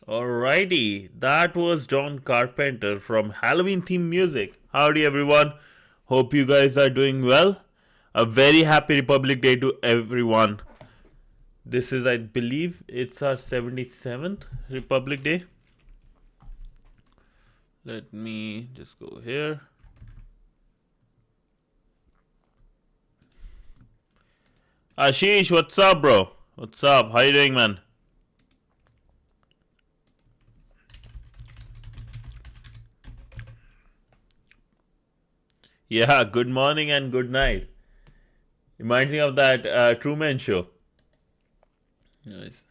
Alrighty, that was John Carpenter from Halloween theme music. Howdy everyone, hope you guys are doing well. A very happy Republic Day to everyone. This is, I believe, it's our 77th Republic Day. Let me just go here. Ashish, what's up, bro? What's up? How you doing, man? Yeah, good morning and good night. Reminds me of that Truman Show. Nice.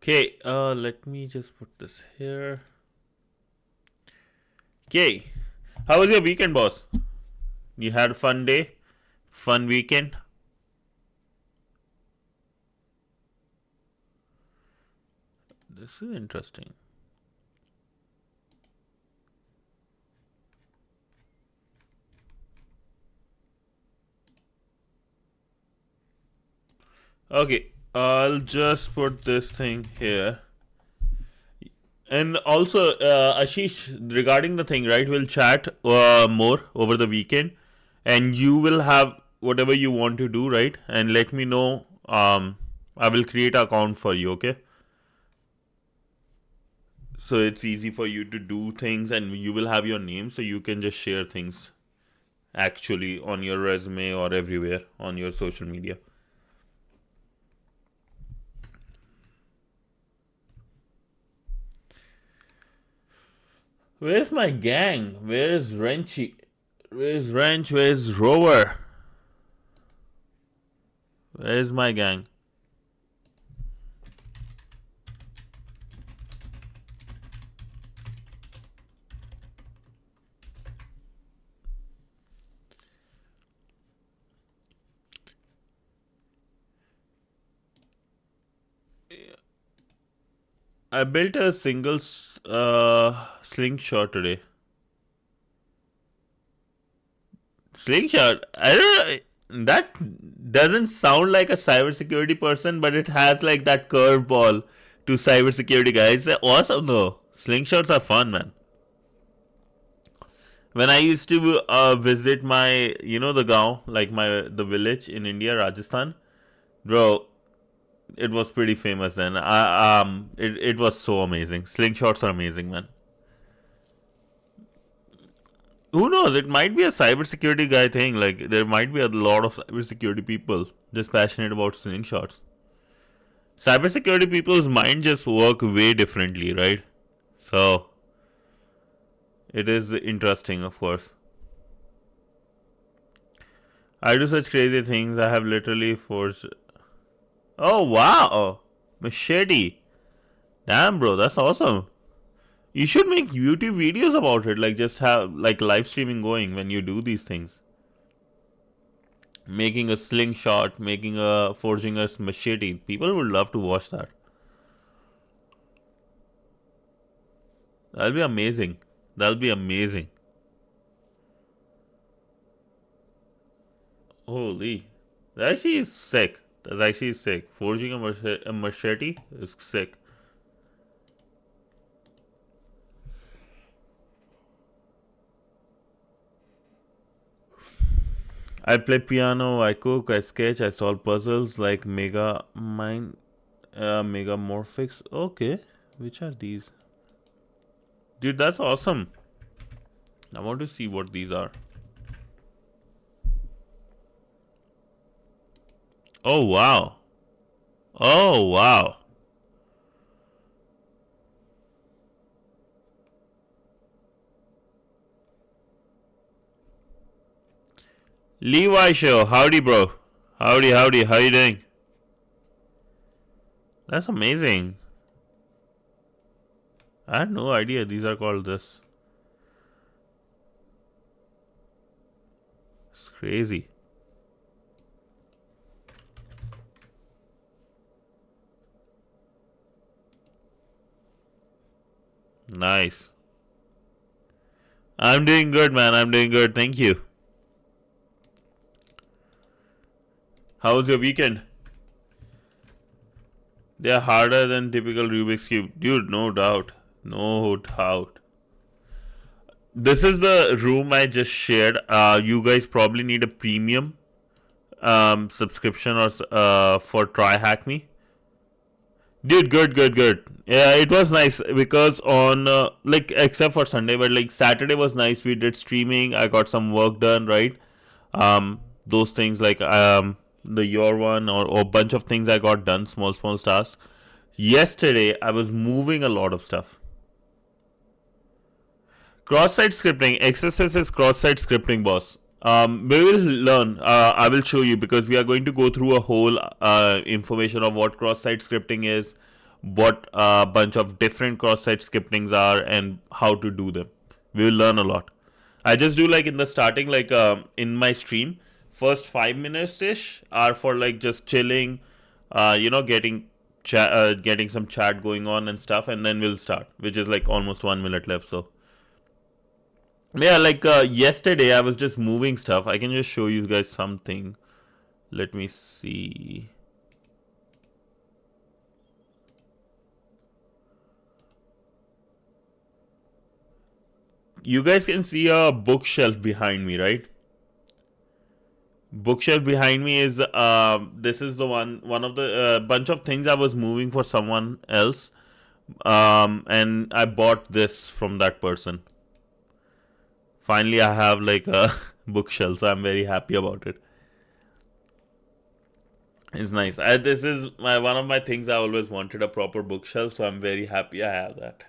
Okay, let me just put this here. Okay, how was your weekend, boss? You had a fun day? Fun weekend? This is interesting. Okay, I'll just put this thing here. And also, Ashish, regarding the thing, right? We'll chat more over the weekend, and you will have whatever you want to do, right? And let me know. I will create an account for you, okay? So it's easy for you to do things, and you will have your name, so you can just share things actually on your resume or everywhere on your social media. Where's my gang? Where's Wrenchy? Where's Wrench? Where's Rover? Where's my gang? I built a single slingshot today. Slingshot? I don't know. That doesn't sound like a cybersecurity person, but it has like that curveball to cybersecurity guys. They're awesome though. Slingshots are fun, man. When I used to visit my, the gaon, like the village in India, Rajasthan, bro, it was pretty famous then. It was so amazing. Slingshots are amazing, man. Who knows? It might be a cybersecurity guy thing. Like there might be a lot of cybersecurity people just passionate about slingshots. Cybersecurity people's mind just work way differently, right? So it is interesting, of course. I do such crazy things. I have literally forged. Oh wow, machete! Damn, bro, that's awesome. You should make YouTube videos about it. Like just have like live streaming going when you do these things. Making a slingshot, forging a machete. People would love to watch that. That'll be amazing. That'll be amazing. Holy. That actually is sick. That's actually sick. Forging a machete is sick. I play piano, I cook, I sketch, I solve puzzles like Megamorphics. Okay. Which are these? Dude, that's awesome. I want to see what these are. Oh, wow. Oh, wow. Levi Show. Howdy, bro. Howdy, howdy. How you doing? That's amazing. I had no idea these are called this. It's crazy. Nice. I'm doing good, man. I'm doing good. Thank you. How was your weekend? They are harder than typical Rubik's Cube. Dude, no doubt. No doubt. This is the room I just shared. You guys probably need a premium subscription or for TryHackMe. Dude, good. Yeah, it was nice because on like except for Sunday, but like Saturday was nice. We did streaming. I got some work done, right? Those things like the your one or a bunch of things I got done, small tasks. Yesterday I was moving a lot of stuff. Cross-site scripting. XSS is cross-site scripting, boss. We will learn. I will show you because we are going to go through a whole information of what cross-site scripting is, what a bunch of different cross-site scriptings are, and how to do them. We will learn a lot. I just do like in the starting, like in my stream, first 5 minutes ish are for like just chilling, getting getting some chat going on and stuff, and then we'll start, which is like almost 1 minute left. So yeah, like yesterday I was just moving stuff. I can just show you guys something. Let me see. You guys can see a bookshelf behind me, right? Bookshelf behind me is this is the one of the bunch of things I was moving for someone else, and I bought this from that person. Finally, I have like a bookshelf, so I'm very happy about it. It's nice. This is one of my things. I always wanted a proper bookshelf, so I'm very happy I have that.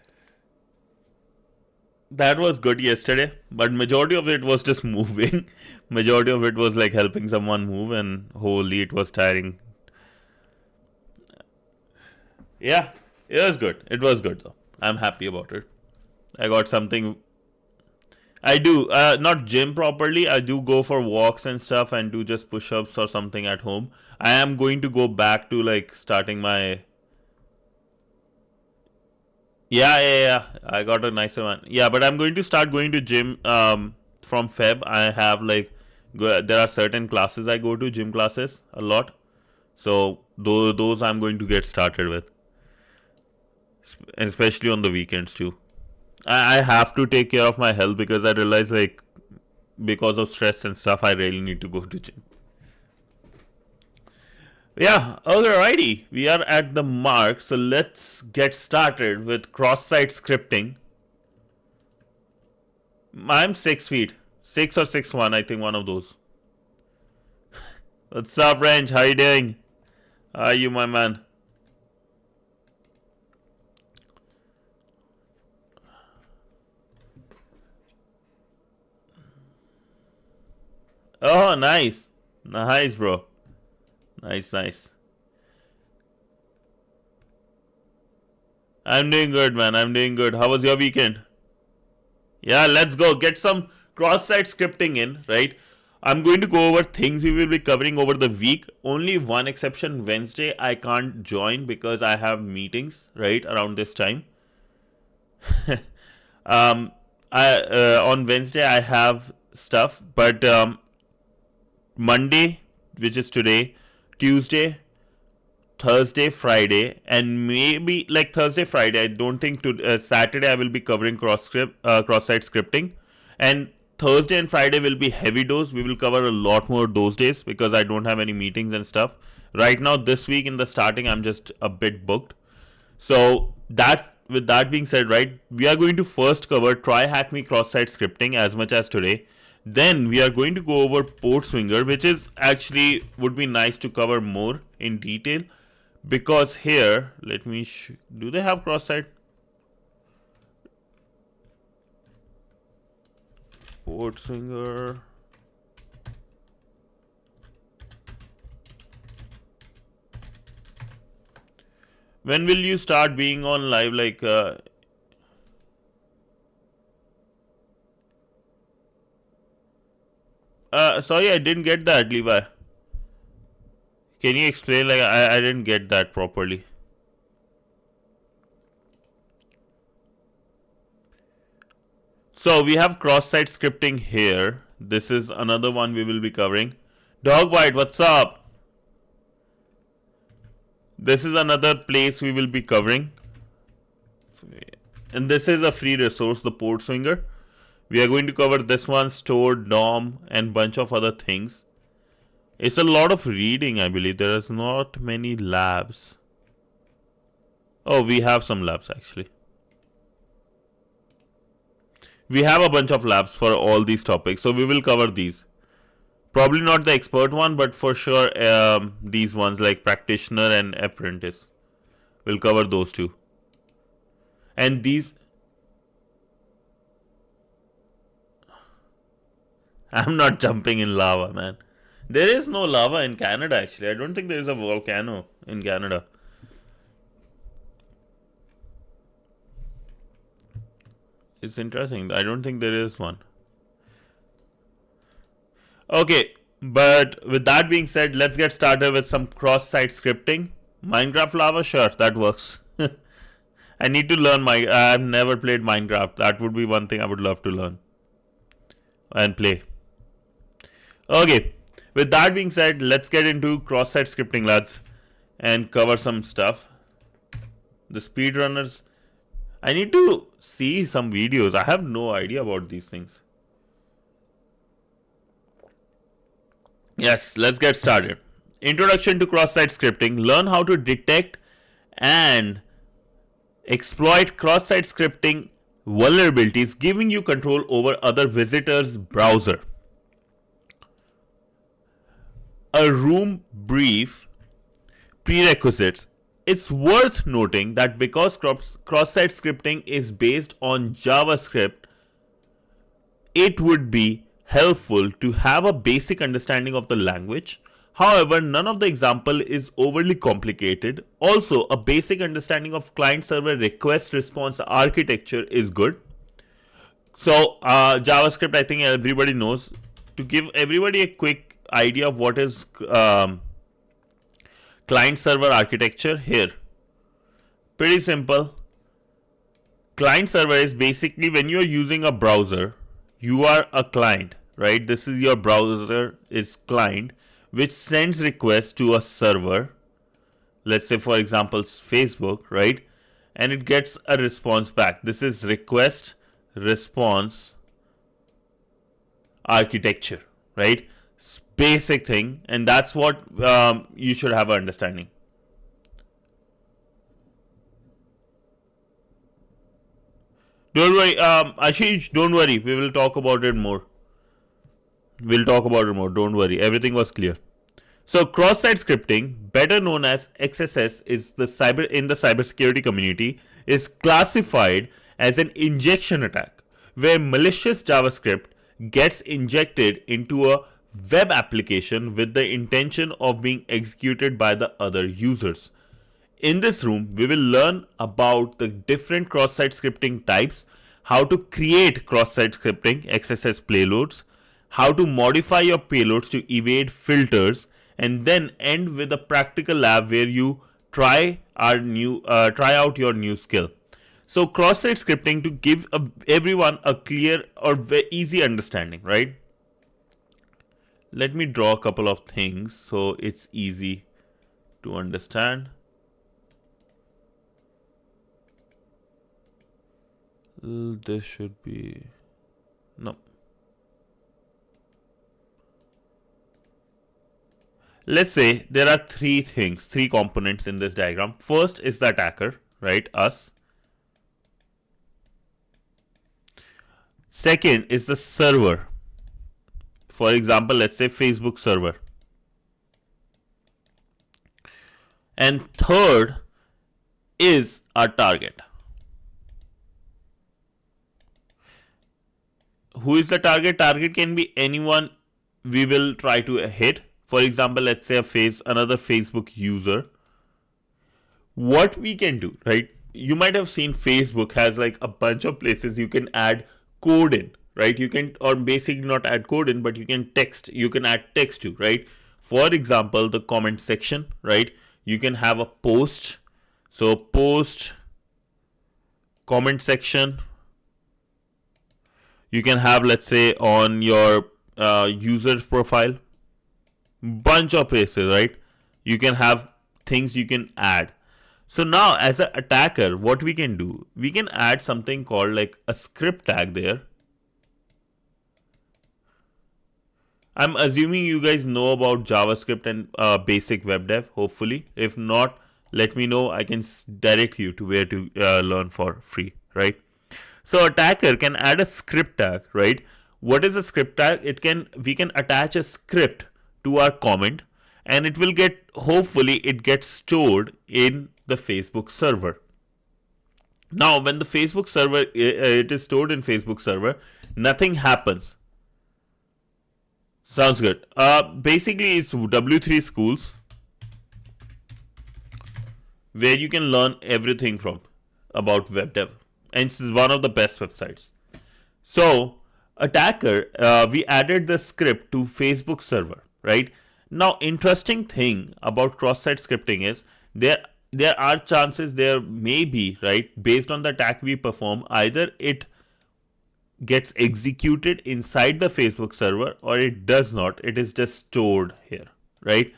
That was good yesterday, but majority of it was just moving. Majority of it was like helping someone move, and holy, it was tiring. Yeah, it was good. It was good though. I'm happy about it. I got something. I do not gym properly. I do go for walks and stuff and do just push-ups or something at home. I am going to go back to like starting my. Yeah. I got a nicer one. Yeah, but I'm going to start going to gym from Feb. I have like there are certain classes I go to, gym classes a lot. So those I'm going to get started with, especially on the weekends too. I have to take care of my health because I realize like because of stress and stuff I really need to go to gym. Yeah, alrighty. We are at the mark, so let's get started with cross-site scripting. I'm 6 feet. 6 or 6'1", I think one of those. What's up, Range? How you doing? How are you, my man? Oh, nice. Nice, bro. Nice. I'm doing good, man. I'm doing good. How was your weekend? Yeah, let's go. Get some cross-site scripting in, right? I'm going to go over things we will be covering over the week. Only one exception, Wednesday, I can't join because I have meetings, right, around this time. On Wednesday, I have stuff, but Monday, which is today, Tuesday, Thursday, Friday, and maybe like Thursday, Friday. I don't think to Saturday I will be covering cross-site scripting, and Thursday and Friday will be heavy dose. We will cover a lot more those days because I don't have any meetings and stuff right now. This week in the starting, I'm just a bit booked. So with that being said, right, we are going to first cover TryHackMe cross-site scripting as much as today. Then we are going to go over PortSwigger, which is actually would be nice to cover more in detail because here, let me do they have cross-site? PortSwigger. When will you start being on live? Like, sorry, I didn't get that, Levi. Can you explain? Like, I didn't get that properly. So we have cross-site scripting here. This is another one we will be covering. Dogbite, what's up? This is another place we will be covering. And this is a free resource, the PortSwigger. We are going to cover this one, store, DOM, and bunch of other things. It's a lot of reading, I believe. There is not many labs. Oh, we have some labs actually. We have a bunch of labs for all these topics, so we will cover these. Probably not the expert one, but for sure these ones like practitioner and apprentice. We'll cover those two. And these... I'm not jumping in lava, man. There is no lava in Canada actually. I don't think there is a volcano in Canada. It's interesting. I don't think there is one. Okay, but with that being said, let's get started with some cross-site scripting. Minecraft lava, sure, that works. I need to learn I've never played Minecraft. That would be one thing I would love to learn and play. Okay, with that being said, let's get into cross-site scripting, lads, and cover some stuff. The speedrunners. I need to see some videos. I have no idea about these things. Yes, let's get started. Introduction to cross-site scripting. Learn how to detect and exploit cross-site scripting vulnerabilities, giving you control over other visitors' browser. A room brief. Prerequisites. It's worth noting that because cross-site scripting is based on JavaScript, it would be helpful to have a basic understanding of the language. However, none of the example is overly complicated. Also, a basic understanding of client-server request response architecture is good. So, JavaScript, I think everybody knows. To give everybody a quick idea of what is client-server architecture here. Pretty simple. Client-server is basically when you are using a browser, you are a client, right? This is your browser is client, which sends requests to a server. Let's say, for example, Facebook, right? And it gets a response back. This is request response architecture, right? Basic thing, and that's what you should have an understanding. Don't worry, Ashish, don't worry. We will talk about it more. Don't worry. Everything was clear. So, cross-site scripting, better known as XSS, is in the cybersecurity community, is classified as an injection attack, where malicious JavaScript gets injected into a web application with the intention of being executed by the other users. In this room, we will learn about the different cross-site scripting types, how to create cross-site scripting XSS payloads, how to modify your payloads to evade filters, and then end with a practical lab where you try out your new skill. So cross-site scripting to give everyone a clear or easy understanding, right? Let me draw a couple of things so it's easy to understand. This should be... no. Let's say there are three components in this diagram. First is the attacker, right? Us. Second is the server. For example, let's say Facebook server. And third is our target. Who is the target? Target can be anyone we will try to hit. For example, let's say another Facebook user. What we can do, right? You might have seen Facebook has like a bunch of places you can add code in, right? You can, or basically not add code in, but you can add text to, right? For example, the comment section, right? You can have a post. So post, comment section. You can have, let's say, on your user's profile, bunch of places, right? You can have things you can add. So now as an attacker, what we can do, we can add something called like a script tag there. I'm assuming you guys know about JavaScript and basic web dev, hopefully. If not, let me know. I can direct you to where to learn for free, right? So attacker can add a script tag, right? What is a script tag? We can attach a script to our comment, and it will get, hopefully it gets stored in the Facebook server. Now when the Facebook server, it is stored in Facebook server, nothing happens. Sounds good. Basically it's W3 schools where you can learn everything from about web dev, and it's one of the best websites. So attacker, we added the script to Facebook server, right? Now interesting thing about cross-site scripting is there are chances, there may be, right, based on the attack we perform, either it gets executed inside the Facebook server or it does not. It is just stored here, right?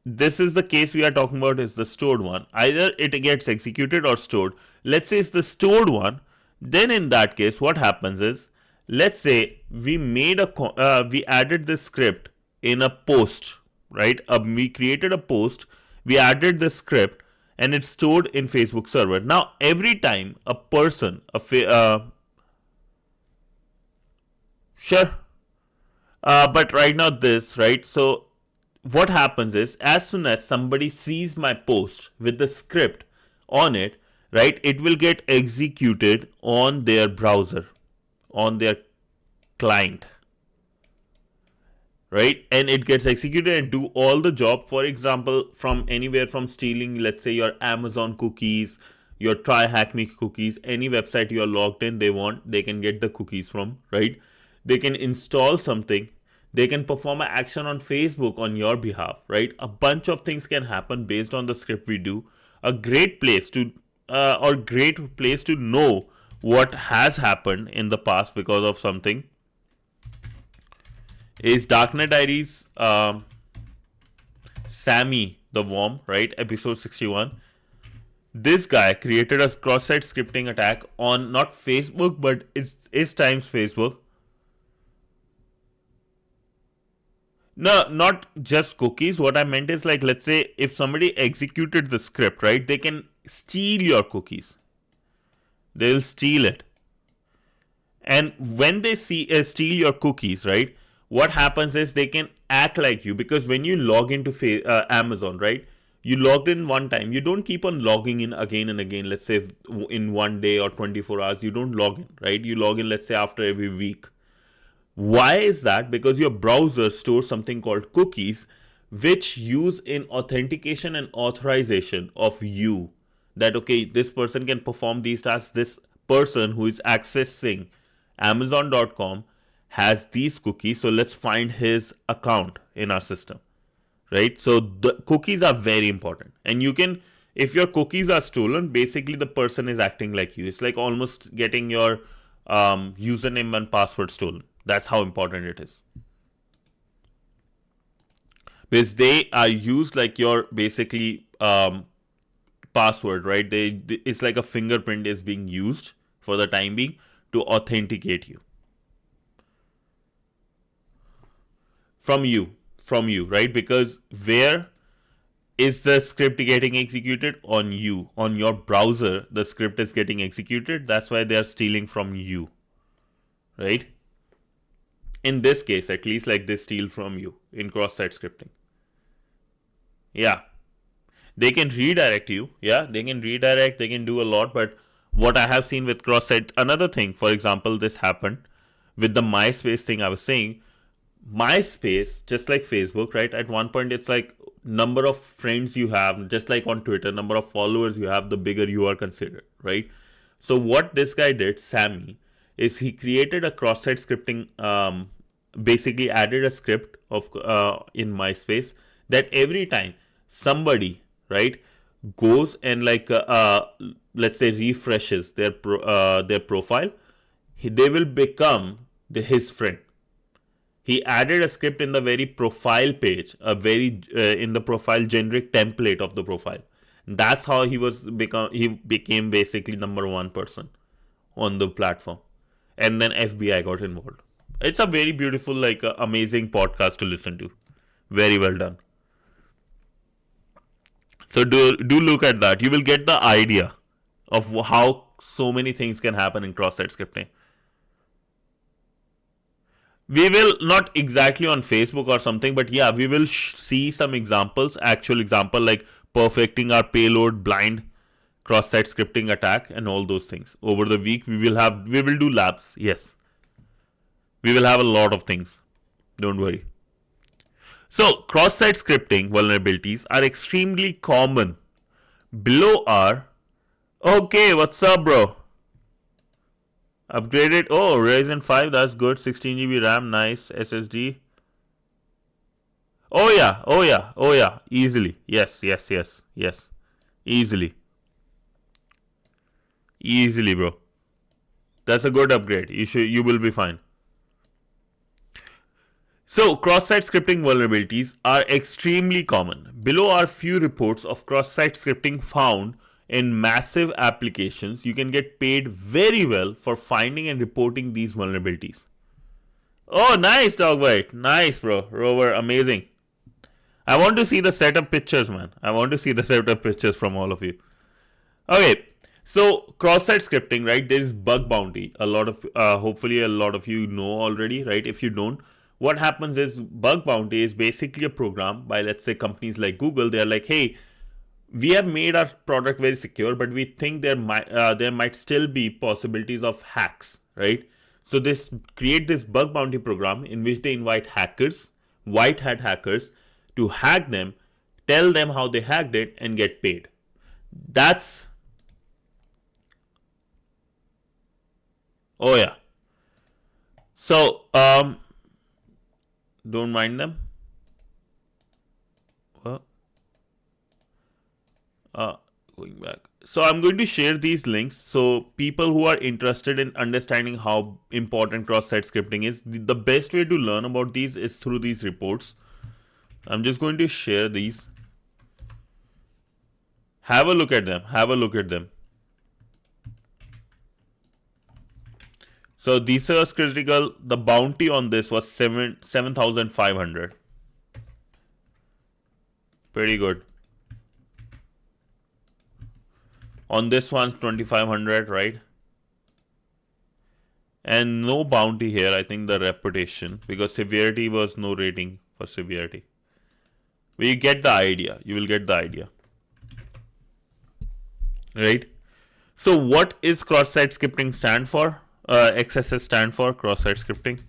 This is the case we are talking about, is the stored one. Either it gets executed or stored. Let's say it's the stored one. Then in that case, what happens is, let's say we made we added this script in a post, right? We created a post, we added the script, and it's stored in Facebook server. Now every time a person, sure, but right now this, right? So what happens is, as soon as somebody sees my post with the script on it, right, it will get executed on their browser, on their client, right? And it gets executed and do all the job. For example, from anywhere from stealing, let's say your Amazon cookies, your TryHackMe cookies, any website you are logged in, they can get the cookies from, right? They can install something, they can perform an action on Facebook on your behalf, right? A bunch of things can happen based on the script we do. A great place to know what has happened in the past because of something is Darknet Diaries, Sammy the Worm, right? Episode 61. This guy created a cross-site scripting attack on not Facebook, but it's times Facebook. No, not just cookies. What I meant is, like, let's say if somebody executed the script, right, they can steal your cookies. They'll steal it. And when they steal your cookies, right, what happens is they can act like you, because when you log into Amazon, right, you logged in one time, you don't keep on logging in again and again. Let's say in one day or 24 hours, you don't log in, right? You log in, let's say, after every week. Why is that? Because your browser stores something called cookies, which use in authentication and authorization of you, that, okay, this person can perform these tasks. This person who is accessing Amazon.com has these cookies, so let's find his account in our system, right? So the cookies are very important. And you can, if your cookies are stolen, basically the person is acting like you. It's like almost getting your username and password stolen. That's how important it is. Because they are used like your basically password, right? It's like a fingerprint is being used for the time being to authenticate you. From you, right? Because where is the script getting executed? On you, on your browser, the script is getting executed. That's why they are stealing from you, right? In this case, at least, like, they steal from you in cross-site scripting. Yeah, they can redirect you. Yeah, they can redirect, they can do a lot. But what I have seen with cross-site, another thing, for example, this happened with the MySpace thing I was saying. MySpace, just like Facebook, right? At one point, it's like number of friends you have, just like on Twitter, number of followers you have, the bigger you are considered, right? So what this guy did, Sammy, is he created a cross-site scripting, basically added a script of in MySpace that every time somebody, right, goes and like let's say refreshes their profile, they will become his friend. he added a script in the very profile page, in the profile generic template of the profile. That's how he became basically number one person on the platform. And then FBI got involved. It's a very beautiful, like, amazing podcast to listen to. Very well done. So do look at that. You will get the idea of how so many things can happen in cross-site scripting. We will not exactly on Facebook or something, but yeah, we will see some examples, actual example, like perfecting our payload blind cross-site scripting attack and all those things. Over the week, we will do labs. Yes, we will have a lot of things. Don't worry. So cross-site scripting vulnerabilities are extremely common. Below are, okay, what's up, bro? Upgraded. Oh, Ryzen 5, that's good. 16 GB RAM, nice. SSD. Oh yeah. Easily. Yes. Easily, bro. That's a good upgrade. You will be fine. So, cross-site scripting vulnerabilities are extremely common. Below are few reports of cross-site scripting found in massive applications. You can get paid very well for finding and reporting these vulnerabilities. Oh, nice, Dogbite. Nice, bro. Rover, amazing. I want to see the setup pictures, man. I want to see the setup pictures from all of you. Okay, so cross-site scripting, right? There is BugBounty. Hopefully a lot of you know already, right? If you don't, what happens is BugBounty is basically a program by, let's say, companies like Google. They're like, hey, we have made our product very secure, but we think there might still be possibilities of hacks, right? So create this BugBounty program in which they invite hackers, white hat hackers, to hack them, tell them how they hacked it, and get paid. That's, oh yeah. So don't mind them. Going back. So I'm going to share these links so people who are interested in understanding how important cross-site scripting is, the best way to learn about these is through these reports. I'm just going to share these. Have a look at them. So these are critical. The bounty on this was 7,500. Pretty good. On this one, 2,500, right? And no bounty here. I think the reputation, because severity was no rating for severity. We get the idea. You will get the idea, right? So what is cross-site scripting stand for? XSS stand for cross-site scripting.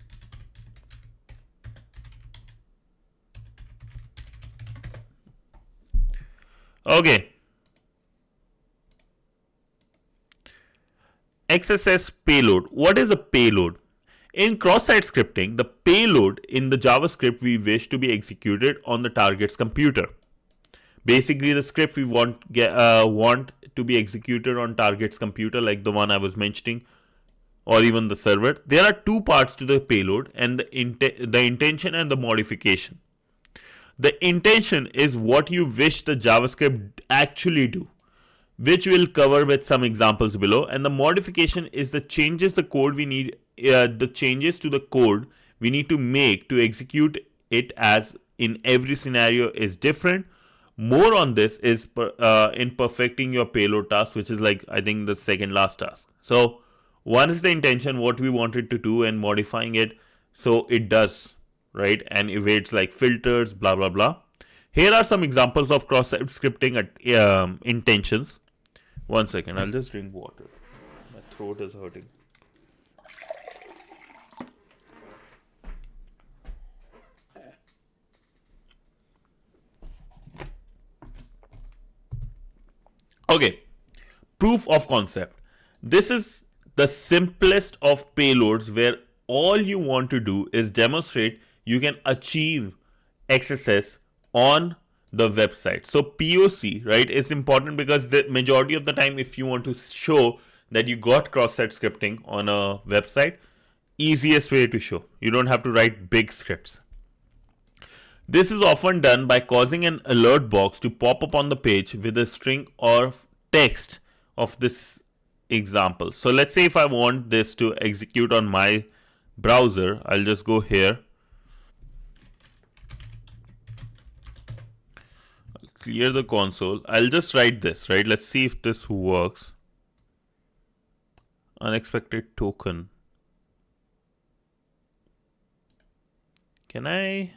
Okay. XSS payload. What is a payload? In cross-site scripting, the payload in the JavaScript we wish to be executed on the target's computer. Basically, the script we want to be executed on target's computer, like the one I was mentioning, or even the server. There are two parts to the payload, and the intention and the modification. The intention is what you wish the JavaScript actually do, which we'll cover with some examples below. And the modification is the changes to the code we need to make to execute it, as in every scenario is different. More on this is in perfecting your payload task, which is like, I think, the second last task. So one is the intention, what we want it to do, and modifying it so it does, right, and evades like filters, blah blah blah. Here are some examples of cross-site scripting intentions. One second, I'll just drink water. My throat is hurting. Okay, proof of concept. This is the simplest of payloads where all you want to do is demonstrate you can achieve XSS on the website. So POC, right, is important because the majority of the time, if you want to show that you got cross-site scripting on a website, easiest way to show. You don't have to write big scripts. This is often done by causing an alert box to pop up on the page with a string or text of this example. So let's say if I want this to execute on my browser, I'll just go here, clear the console. I'll just write this, right? Let's see if this works. Unexpected token. Can I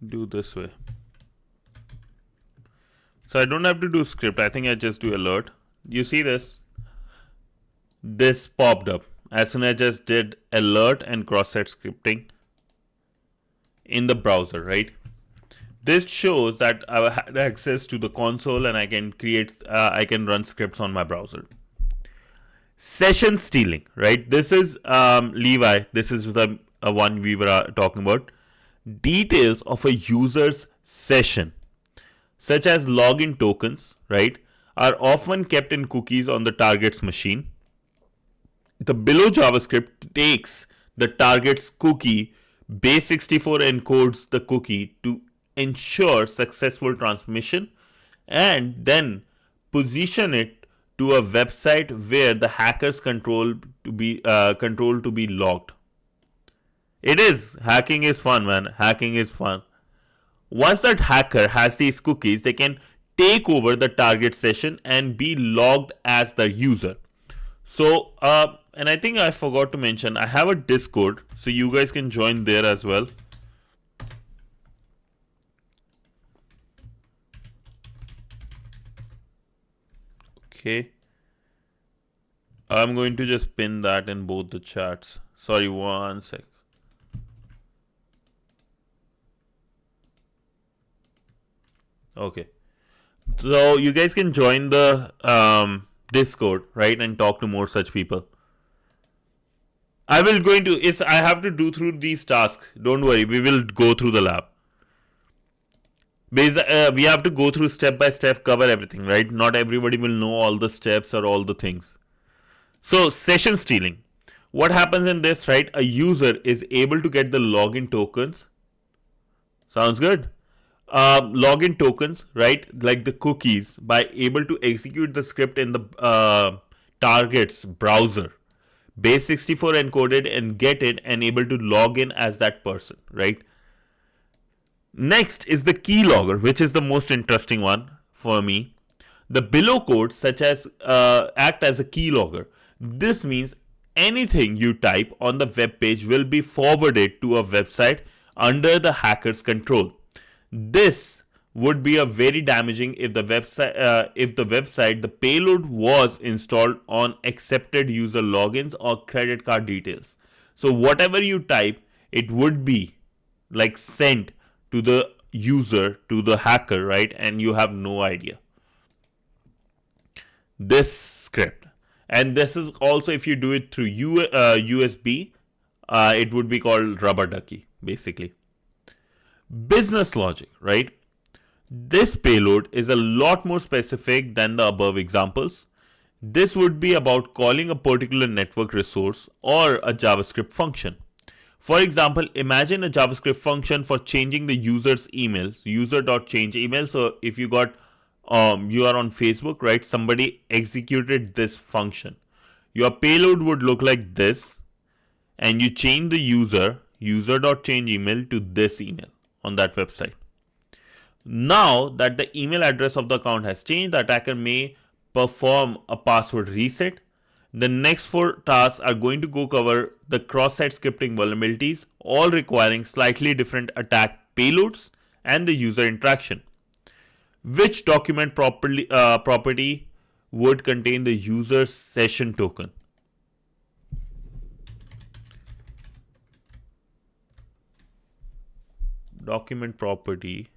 do this way? So I don't have to do script. I think I just do alert. You see this? This popped up as soon as I just did alert and cross-site scripting in the browser, right? This shows that I had access to the console and I can I can run scripts on my browser. Session stealing, right? This is Levi. This is the one we were talking about. Details of a user's session, such as login tokens, right, are often kept in cookies on the target's machine. The below JavaScript takes the target's cookie, base64 encodes the cookie to ensure successful transmission, and then position it to a website where the hackers control to be logged. It is. Hacking is fun, man. Hacking is fun. Once that hacker has these cookies, they can take over the target session and be logged as the user. So, and I think I forgot to mention, I have a Discord, so you guys can join there as well. Okay. I'm going to just pin that in both the chats. Sorry, one sec. Okay. So you guys can join the Discord, right, and talk to more such people. I have to do through these tasks. Don't worry, we will go through the lab. We have to go through step by step, cover everything, right? Not everybody will know all the steps or all the things. So session stealing. What happens in this, right? A user is able to get the login tokens. Sounds good. Login tokens, right? Like the cookies, by able to execute the script in the target's browser. Base64 encoded and get it and able to log in as that person, right? Next is the keylogger, which is the most interesting one for me. The below codes such as act as a keylogger. This means anything you type on the web page will be forwarded to a website under the hacker's control. This would be a very damaging if the website the payload was installed on accepted user logins or credit card details. So whatever you type, it would be like sent to the user, to the hacker, right? And you have no idea. This script, and this is also if you do it through USB, it would be called rubber ducky, basically. Business logic, right? This payload is a lot more specific than the above examples. This would be about calling a particular network resource or a JavaScript function. For example, imagine a JavaScript function for changing the user's emails, user.change email. So if you got you are on Facebook, right? Somebody executed this function. Your payload would look like this, and you change the user.change email to this email on that website. Now that the email address of the account has changed, the attacker may perform a password reset. The next 4 tasks are going to go cover the cross-site scripting vulnerabilities, all requiring slightly different attack payloads and the user interaction. Which document property would contain the user's session token? Document property.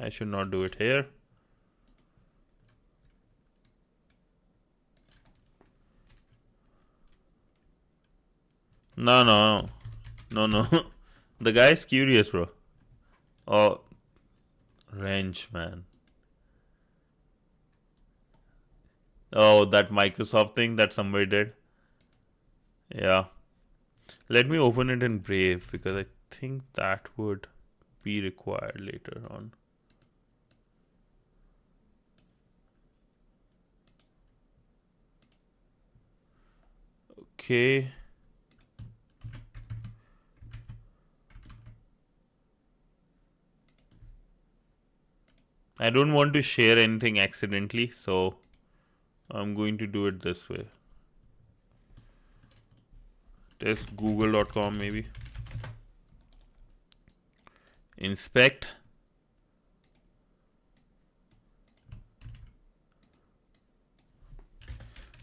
I should not do it here. No. The guy is curious, bro. Oh, wrench, man. Oh, that Microsoft thing that somebody did. Yeah. Let me open it in Brave because I think that would be required later on. Okay. I don't want to share anything accidentally, so I'm going to do it this way. Test google.com maybe. Inspect.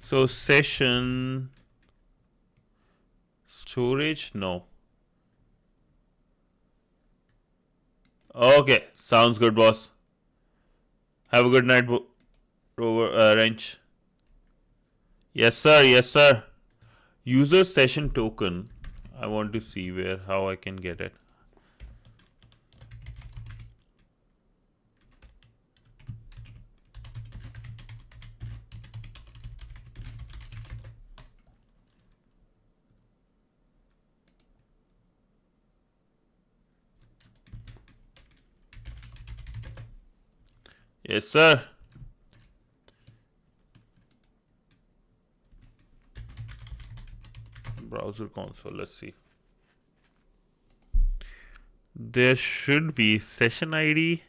So session storage, no. Okay, sounds good, boss. Have a good night, Wrench. Yes, sir. Yes, sir. User session token. I want to see how I can get it. Yes, sir. Browser console. Let's see. There should be session ID.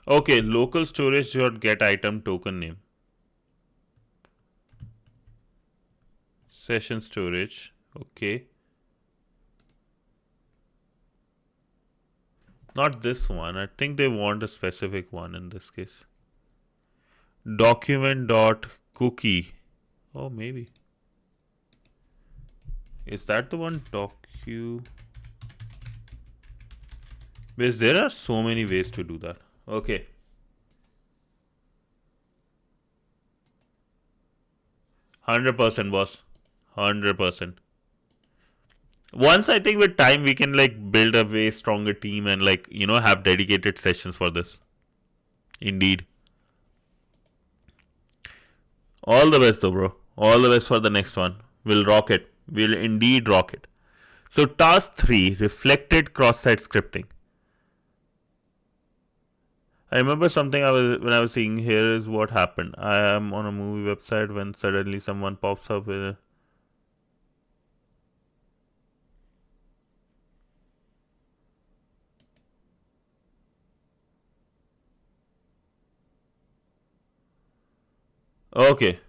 Okay, local storage dot get item token name. Session storage. Okay. Not this one. I think they want a specific one in this case. Document dot cookie. Oh, maybe. Is that the one? Because there are so many ways to do that. Okay. %, boss. 100%. Once I think with time we can like build a way stronger team and like, you know, have dedicated sessions for this. Indeed. All the best though, bro. All the best for the next one. We'll rock it. We'll indeed rock it. So task 3, reflected cross-site scripting. I remember something when I was seeing here is what happened. I am on a movie website when suddenly someone pops up with a Okay.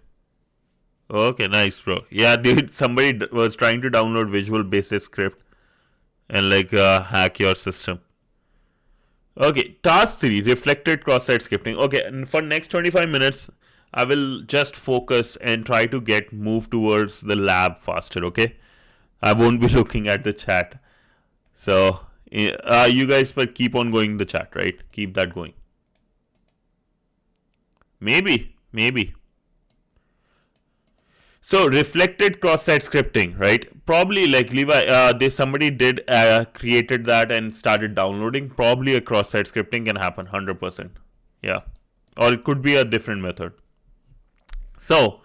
Okay, nice, bro. Yeah, dude, somebody was trying to download Visual Basic script and like hack your system. Okay, task 3, reflected cross-site scripting. Okay, and for next 25 minutes, I will just focus and try to move towards the lab faster, okay? I won't be looking at the chat. So, you guys keep on going the chat, right? Keep that going. Maybe. So reflected cross-site scripting, right? Probably like Levi, somebody did created that and started downloading. Probably a cross-site scripting can happen 100%. Yeah, or it could be a different method. So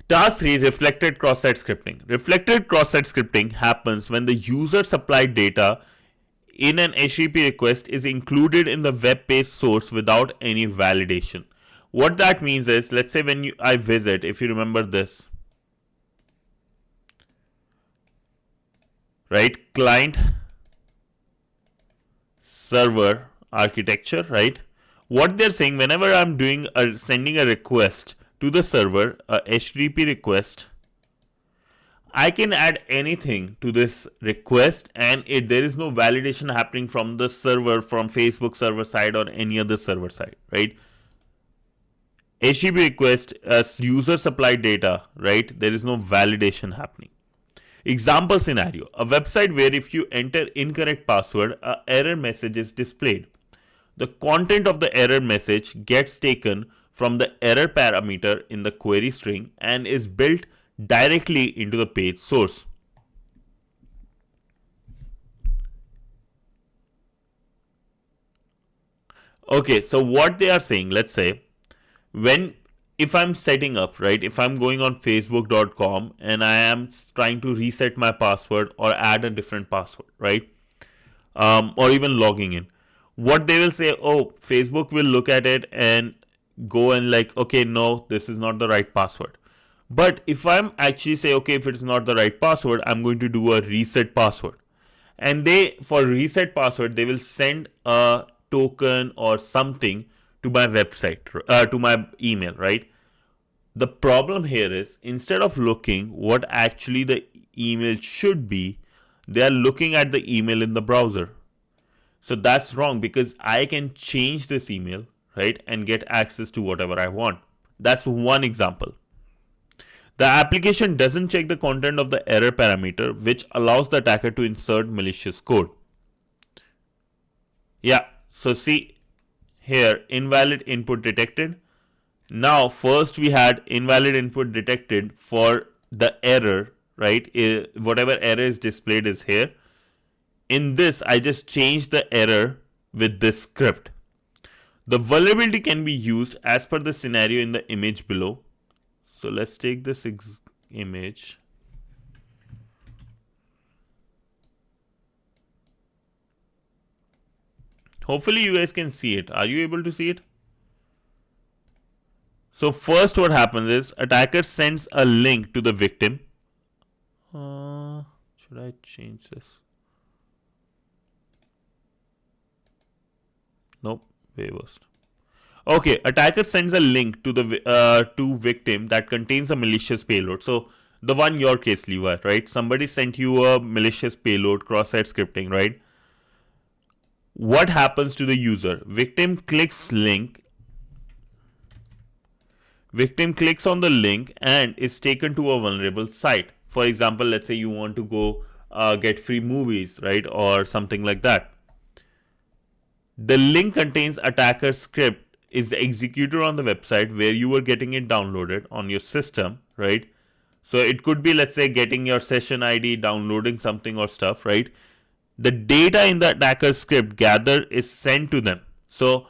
task 3, reflected cross-site scripting. Reflected cross-site scripting happens when the user supplied data in an HTTP request is included in the web page source without any validation. What that means is, let's say when I visit, if you remember this, right, client server architecture, right? What they're saying, whenever I'm sending a request to the server, a HTTP request, I can add anything to this request and there is no validation happening from the server, from Facebook server side or any other server side, right? HTTP request as user supplied data, right? There is no validation happening. Example scenario, a website where if you enter incorrect password, an error message is displayed. The content of the error message gets taken from the error parameter in the query string and is built directly into the page source. Okay, so what they are saying, let's say, if I'm setting up, right, if I'm going on facebook.com and I am trying to reset my password or add a different password, right, or even logging in, what they will say, oh, Facebook will look at it and go and like, okay, no, this is not the right password. But if I'm actually say, okay, if it's not the right password, I'm going to do a reset password. And for reset password, they will send a token or something to my website, to my email, right? The problem here is, instead of looking what actually the email should be, they are looking at the email in the browser. So that's wrong, because I can change this email, right, and get access to whatever I want. That's one example. The application doesn't check the content of the error parameter, which allows the attacker to insert malicious code. Yeah, so see here, invalid input detected. Now, first we had invalid input detected for the error, right? Whatever error is displayed is here. In this, I just changed the error with this script. The vulnerability can be used as per the scenario in the image below. So let's take this image. Hopefully you guys can see it. Are you able to see it? So first what happens is, attacker sends a link to the victim. Should I change this? Nope, way worst. Okay, attacker sends a link to the to victim that contains a malicious payload. So the one your case, Levi, right? Somebody sent you a malicious payload, cross-site scripting, right? What happens to the user? Victim clicks on the link and is taken to a vulnerable site. For example, let's say you want to go get free movies, right, or something like that. The link contains attacker script, is executed on the website where you were getting it downloaded on your system, right? So it could be, let's say, getting your session ID, downloading something or stuff, right? The data in the attacker script gathered is sent to them. So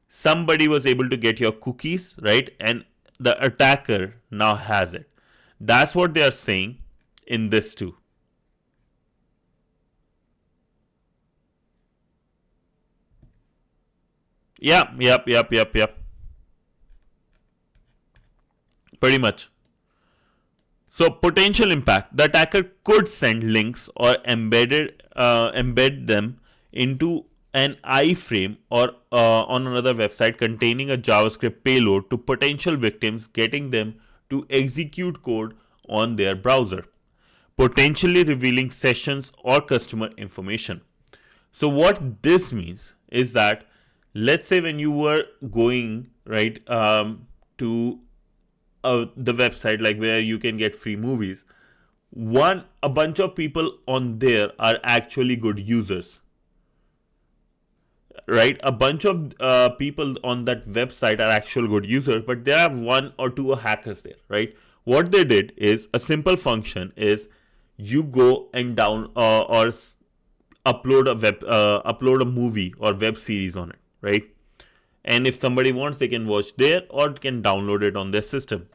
somebody was able to get your cookies, right? And the attacker now has it. That's what they are saying in this too. Yep. Pretty much. So potential impact. The attacker could send links or embed them into an iframe or on another website containing a JavaScript payload to potential victims, getting them to execute code on their browser, potentially revealing sessions or customer information. So what this means is that, let's say when you were going right to the website, like where you can get free movies, a bunch of people on there are actually good users, right? A bunch of people on that website are actual good users, but there are one or two hackers there, right? What they did is, a simple function is, you go and upload a movie or web series on it, right? And if somebody wants, they can watch there or can download it on their system.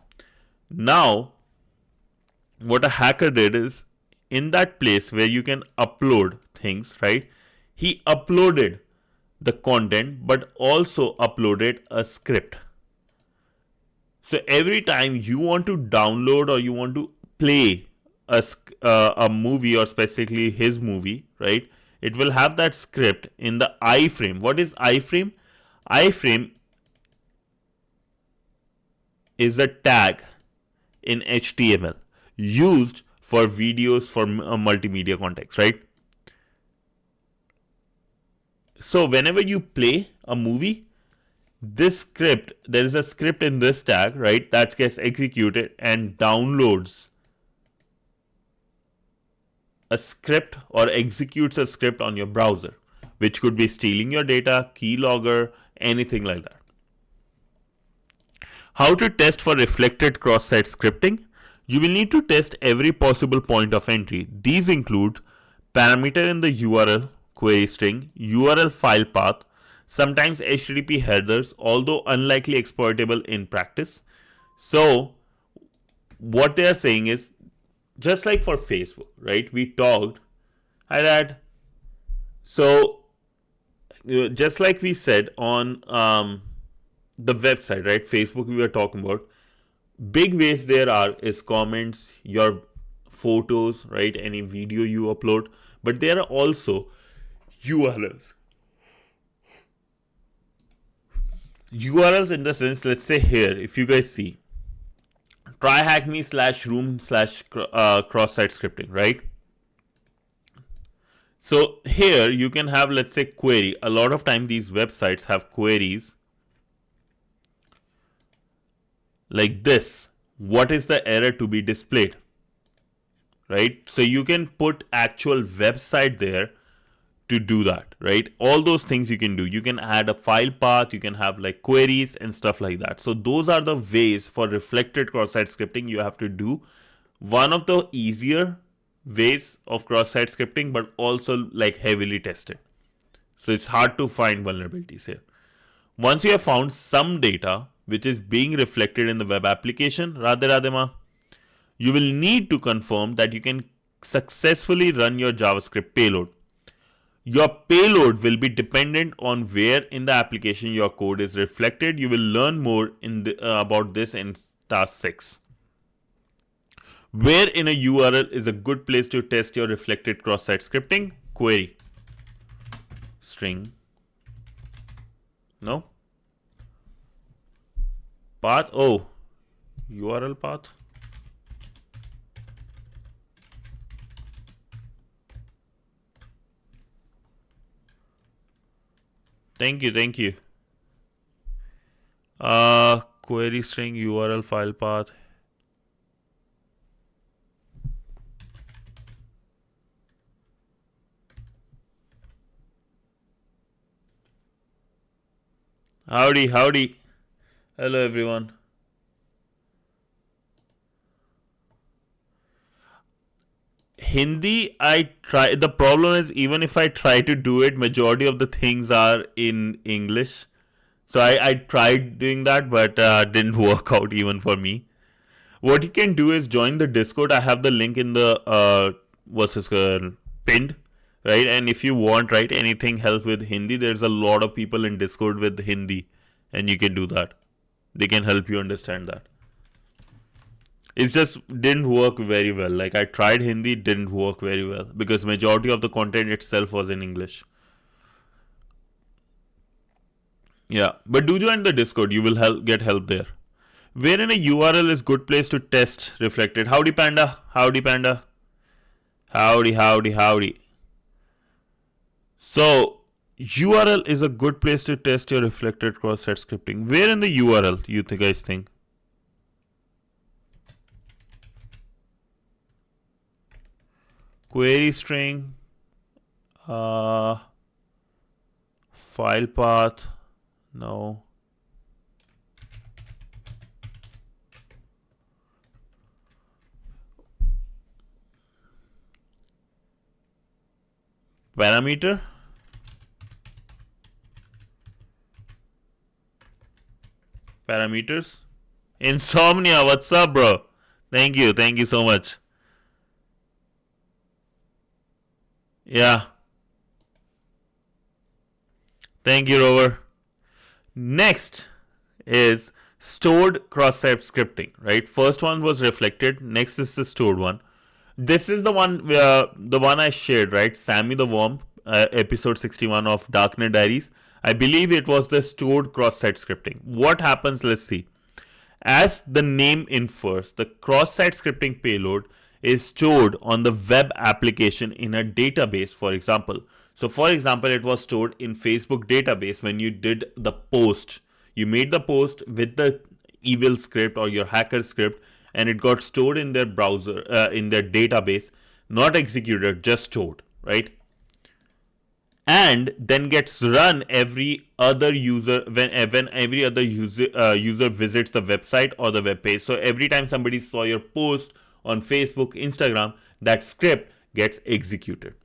Now, what a hacker did is, in that place where you can upload things, right? He uploaded the content, but also uploaded a script. So every time you want to download or you want to play a movie, or specifically his movie, right? It will have that script in the iframe. What is iframe? Iframe is a tag in HTML used for videos for multimedia context, right? So whenever you play a movie, this script, there is a script in this tag, right, that gets executed and downloads a script or executes a script on your browser, which could be stealing your data, keylogger, anything like that. How to test for reflected cross-site scripting? You will need to test every possible point of entry. These include parameter in the URL query string, URL file path, sometimes HTTP headers, although unlikely exploitable in practice. So what they are saying is, just like for Facebook, right? We talked, hi dad. So just like we said on the website, right? Facebook we were talking about. Big ways there are is comments, your photos, right? Any video you upload, but there are also URLs. URLs in the sense, let's say here, if you guys see, TryHackMe/room/cross-site scripting, right? So here you can have, let's say, query. A lot of time these websites have queries like this. What is the error to be displayed? Right? So you can put actual website there to do that, right? All those things you can do. You can add a file path, you can have like queries and stuff like that. So those are the ways for reflected cross-site scripting you have to do. One of the easier ways of cross-site scripting, but also like heavily tested. So it's hard to find vulnerabilities here. Once you have found some data which is being reflected in the web application, Radhe Radhe Ma, you will need to confirm that you can successfully run your JavaScript payload. Your payload will be dependent on where in the application your code is reflected. You will learn more about this in task 6. Where in a URL is a good place to test your reflected cross-site scripting? Query string. No? Path. Oh, URL path. Thank you. Query string, URL file path. Howdy. Hello everyone. Hindi, I try. The problem is, even if I try to do it, majority of the things are in English. So I tried doing that, but didn't work out even for me. What you can do is join the Discord. I have the link in the pinned, right? And if you want, right, anything help with Hindi, there's a lot of people in Discord with Hindi, and you can do that. They can help you understand that. It just didn't work very well. Like I tried Hindi, didn't work very well because majority of the content itself was in English. Yeah, but do join the Discord. You will get help there. Where in a URL is good place to test reflected? Howdy Panda. Howdy. So URL is a good place to test your reflected cross-site scripting. Where in the URL you guys think? Query string, file path, no. Parameters. Insomnia, what's up, bro? Thank you so much. Yeah. Thank you, Rover. Next is stored cross-site scripting, right? First one was reflected. Next is the stored one. This is the one I shared, right? Sammy the Worm, episode 61 of Darknet Diaries. I believe it was the stored cross-site scripting. What happens? Let's see. As the name infers, the cross-site scripting payload is stored on the web application in a database, for example. So for example, it was stored in Facebook database when you did the post. You made the post with the evil script or your hacker script, and it got stored in their browser, in their database, not executed, just stored, right? and then gets run every other user when every other user visits the website or the web page. So every time somebody saw your post on Facebook, Instagram, that script gets executed.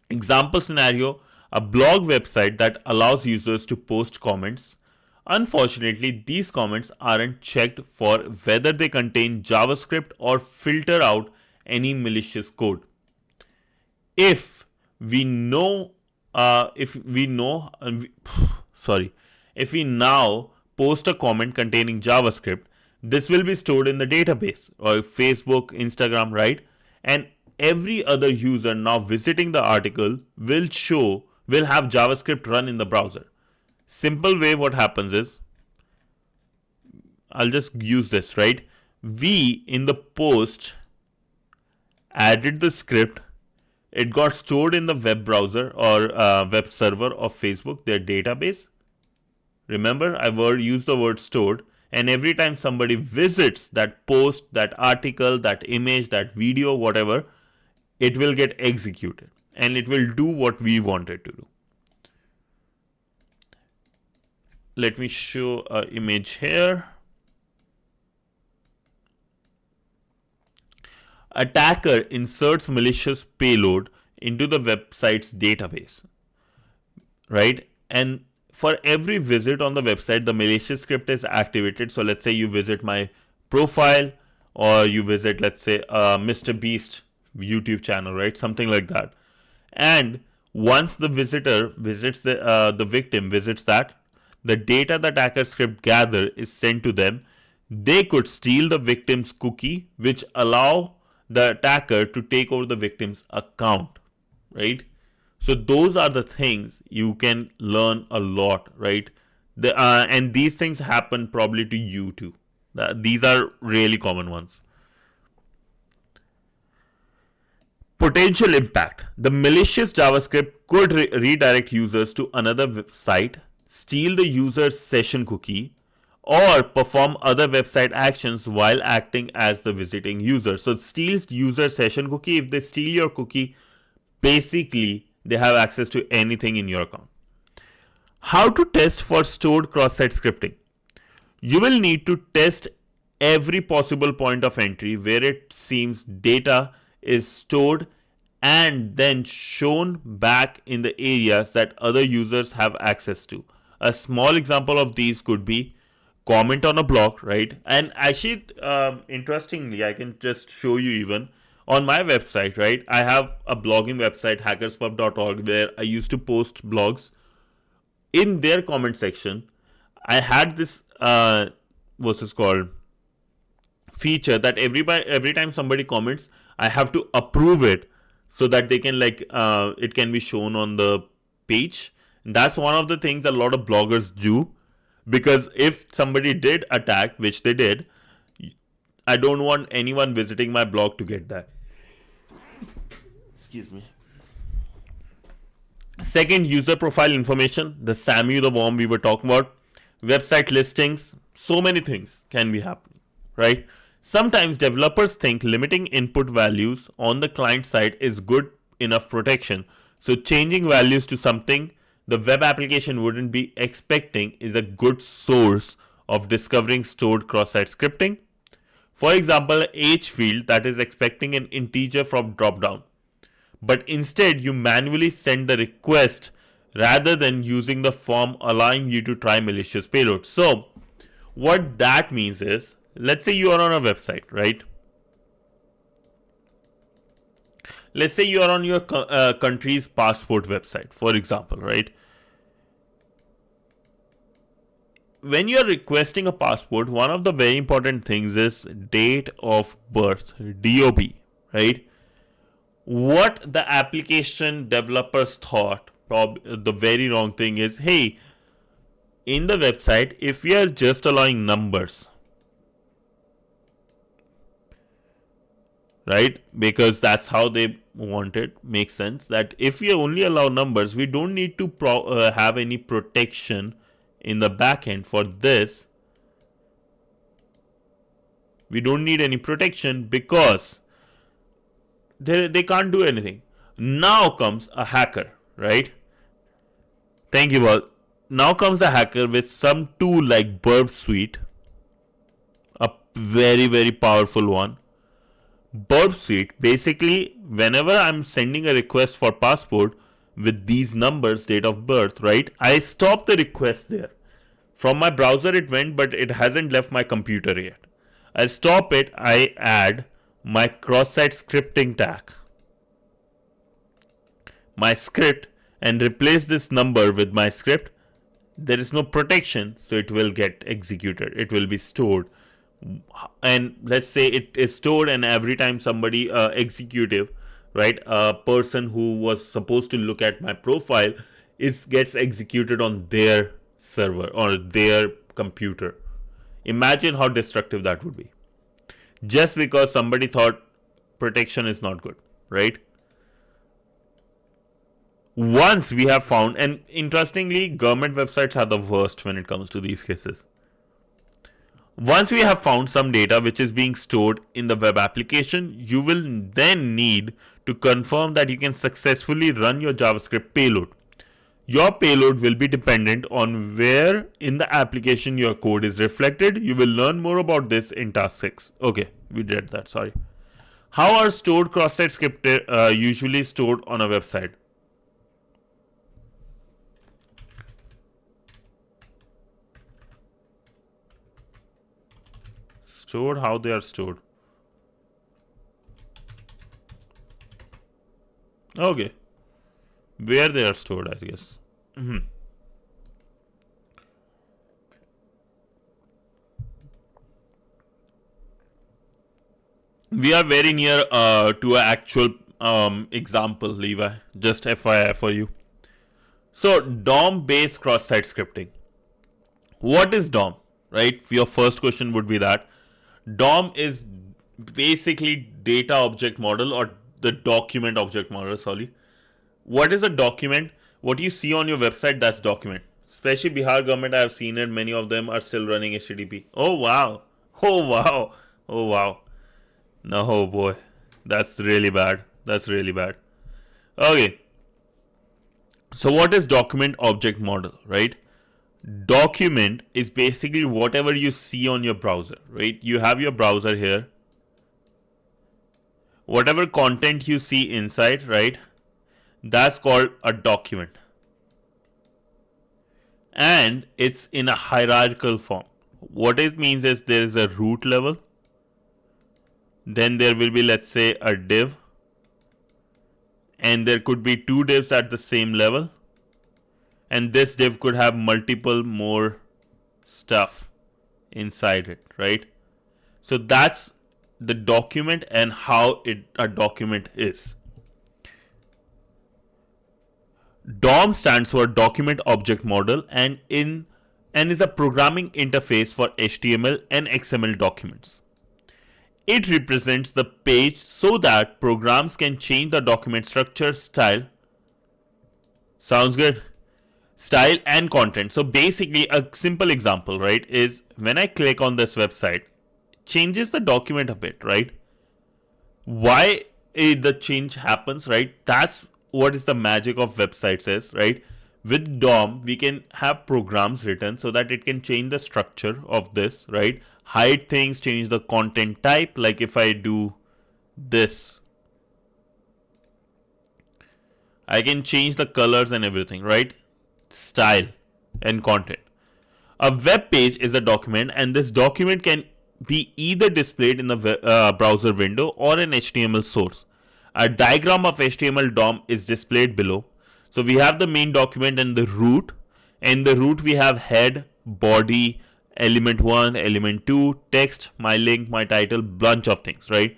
Example scenario: a blog website that allows users to post comments. Unfortunately, these comments aren't checked for whether they contain JavaScript or filter out any malicious code. If we know, if we now post a comment containing JavaScript, this will be stored in the database or Facebook, Instagram, right? And every other user now visiting the article will have JavaScript run in the browser. Simple way what happens is, I'll just use this, right? We in the post added the script. It got stored in the web browser or web server of Facebook, their database. Remember, I used the word stored. And every time somebody visits that post, that article, that image, that video, whatever, it will get executed and it will do what we want it to do. Let me show an image here. Attacker inserts malicious payload into the website's database, right? And for every visit on the website, the malicious script is activated. So let's say you visit my profile, or you visit, let's say, Mr. Beast YouTube channel, right? Something like that. And once the visitor visits the victim visits that, the data the attacker script gather is sent to them. They could steal the victim's cookie, which allow the attacker to take over the victim's account, right? So those are the things you can learn a lot, right? And these things happen probably to you too. These are really common ones. Potential impact. The malicious JavaScript could redirect users to another website, steal the user's session cookie, or perform other website actions while acting as the visiting user. So steals user session cookie. If they steal your cookie, basically they have access to anything in your account. How to test for stored cross-site scripting? You will need to test every possible point of entry where it seems data is stored and then shown back in the areas that other users have access to. A small example of these could be comment on a blog, right? And actually, interestingly, I can just show you even on my website, right? I have a blogging website, hackerspub.org, where I used to post blogs. In their comment section, I had this what's this called feature that every time somebody comments, I have to approve it so that they can it can be shown on the page. And that's one of the things a lot of bloggers do, because if somebody did attack, which they did, I don't want anyone visiting my blog to get that. Excuse me. Second, user profile information, the SAMU, the worm we were talking about, website listings, so many things can be happening, right? Sometimes developers think limiting input values on the client side is good enough protection. So changing values to something the web application wouldn't be expecting is a good source of discovering stored cross-site scripting. For example, age field that is expecting an integer from dropdown, but instead you manually send the request rather than using the form allowing you to try malicious payload. So what that means is, let's say you are on a website, right? Let's say you are on your country's passport website, for example, right? When you are requesting a passport, one of the very important things is date of birth, DOB, right? What the application developers thought, the very wrong thing is, hey, in the website, if we are just allowing numbers, right? Because that's how they want it. Makes sense that if we only allow numbers, we don't need to have any protection in the backend for this. We don't need any protection because they can't do anything. Now comes a hacker, right? Thank you all. Now comes a hacker with some tool like Burp Suite, a very, very powerful one. Burp Suite, basically, whenever I'm sending a request for passport with these numbers, date of birth, right, I stop the request there. From my browser it went, but it hasn't left my computer yet. I stop it, I add my cross-site scripting tag, my script, and replace this number with my script. There is no protection, so it will get executed. It will be stored. And let's say it is stored, and every time somebody executive, right, a person who was supposed to look at my profile gets executed on their server or their computer. Imagine how destructive that would be, just because somebody thought protection is not good, right? Once we have found, and interestingly, government websites are the worst when it comes to these cases. Once we have found some data which is being stored in the web application, you will then need to confirm that you can successfully run your JavaScript payload. Your payload will be dependent on where in the application your code is reflected. You will learn more about this in task 6. Okay, we did that, sorry. How are stored cross-site scripts usually stored on a website? Stored, how they are stored. Okay, where they are stored, I guess. We are very near to an actual example, Levi. Just FYI for you. So, DOM-based cross-site scripting. What is DOM? Right? Your first question would be that. DOM is basically data object model, or the document object model, sorry. What is a document? What you see on your website, that's document. Especially Bihar government, I have seen it. Many of them are still running HTTP. Oh wow. Oh wow. Oh wow. No, oh boy. That's really bad. That's really bad. Okay. So what is document object model, right? Document is basically whatever you see on your browser, right? You have your browser here. Whatever content you see inside, right? That's called a document. And it's in a hierarchical form. What it means is there is a root level. Then there will be, let's say, a div. And there could be 2 divs at the same level. And this div could have multiple more stuff inside it, right? So that's the document and how a document is. DOM stands for Document Object Model and is a programming interface for HTML and XML documents. It represents the page so that programs can change the document structure, style. Sounds good? Style and content. So basically a simple example, right, is when I click on this website, changes the document a bit, right? Why the change happens, right? That's what is the magic of websites is, right? With DOM, we can have programs written so that it can change the structure of this, right? Hide things, change the content type. Like if I do this, I can change the colors and everything, right? Style and content. A web page is a document, and this document can be either displayed in the browser window or an HTML source. A diagram of HTML DOM is displayed below. So we have the main document and the root. In the root we have head, body, element 1, element 2, text, my link, my title, bunch of things, right?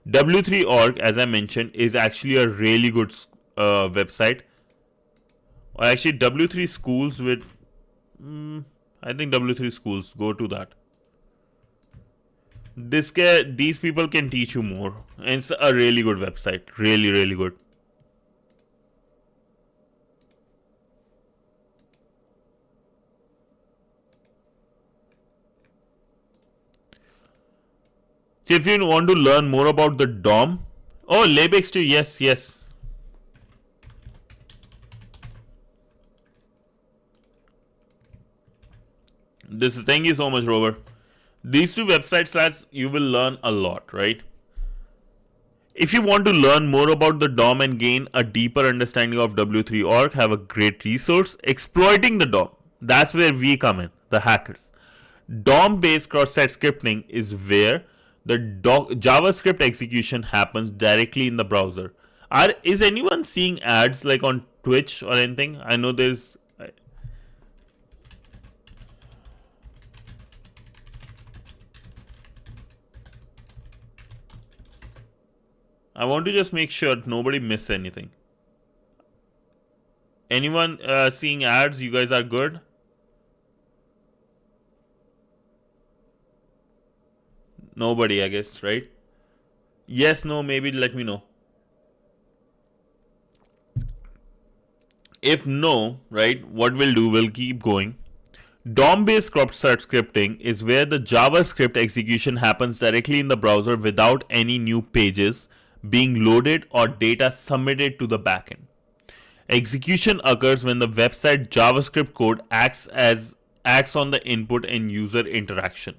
W3.org, as I mentioned, is actually a really good website. Or actually W3 schools with I think W3 schools, go to that. These people can teach you more, and it's a really good website, really good. So if you want to learn more about the DOM, oh, Labex too, yes. Thank you so much, Robert. These two websites, lads, you will learn a lot, right? If you want to learn more about the DOM and gain a deeper understanding of W3 org, have a great resource, Exploiting the DOM. That's where we come in, the hackers. DOM-based cross-site scripting is where the JavaScript execution happens directly in the browser. Is anyone seeing ads like on Twitch or anything? I know there's... I want to just make sure nobody miss anything. Anyone seeing ads? You guys are good? Nobody, I guess, right? Yes, no, maybe let me know. If no, right, what we'll do, we'll keep going. DOM-based cross-site scripting is where the JavaScript execution happens directly in the browser without any new pages being loaded or data submitted to the backend. Execution occurs when the website JavaScript code acts on the input and user interaction.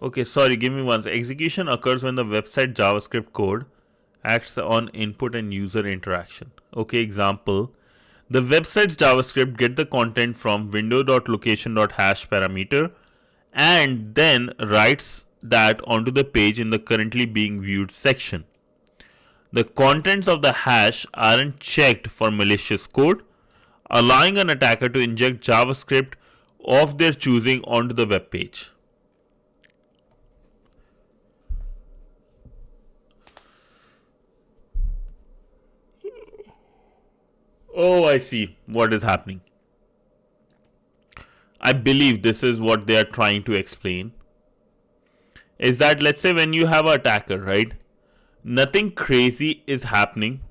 Okay, sorry, give me one second. Execution occurs when the website JavaScript code acts on input and user interaction. Okay, example. The website's JavaScript get the content from window.location.hash parameter and then writes that onto the page in the currently being viewed section. The contents of the hash aren't checked for malicious code, allowing an attacker to inject JavaScript of their choosing onto the web page. Oh, I see what is happening. I believe this is what they are trying to explain. Is that, let's say when you have an attacker, right? Nothing crazy is happening.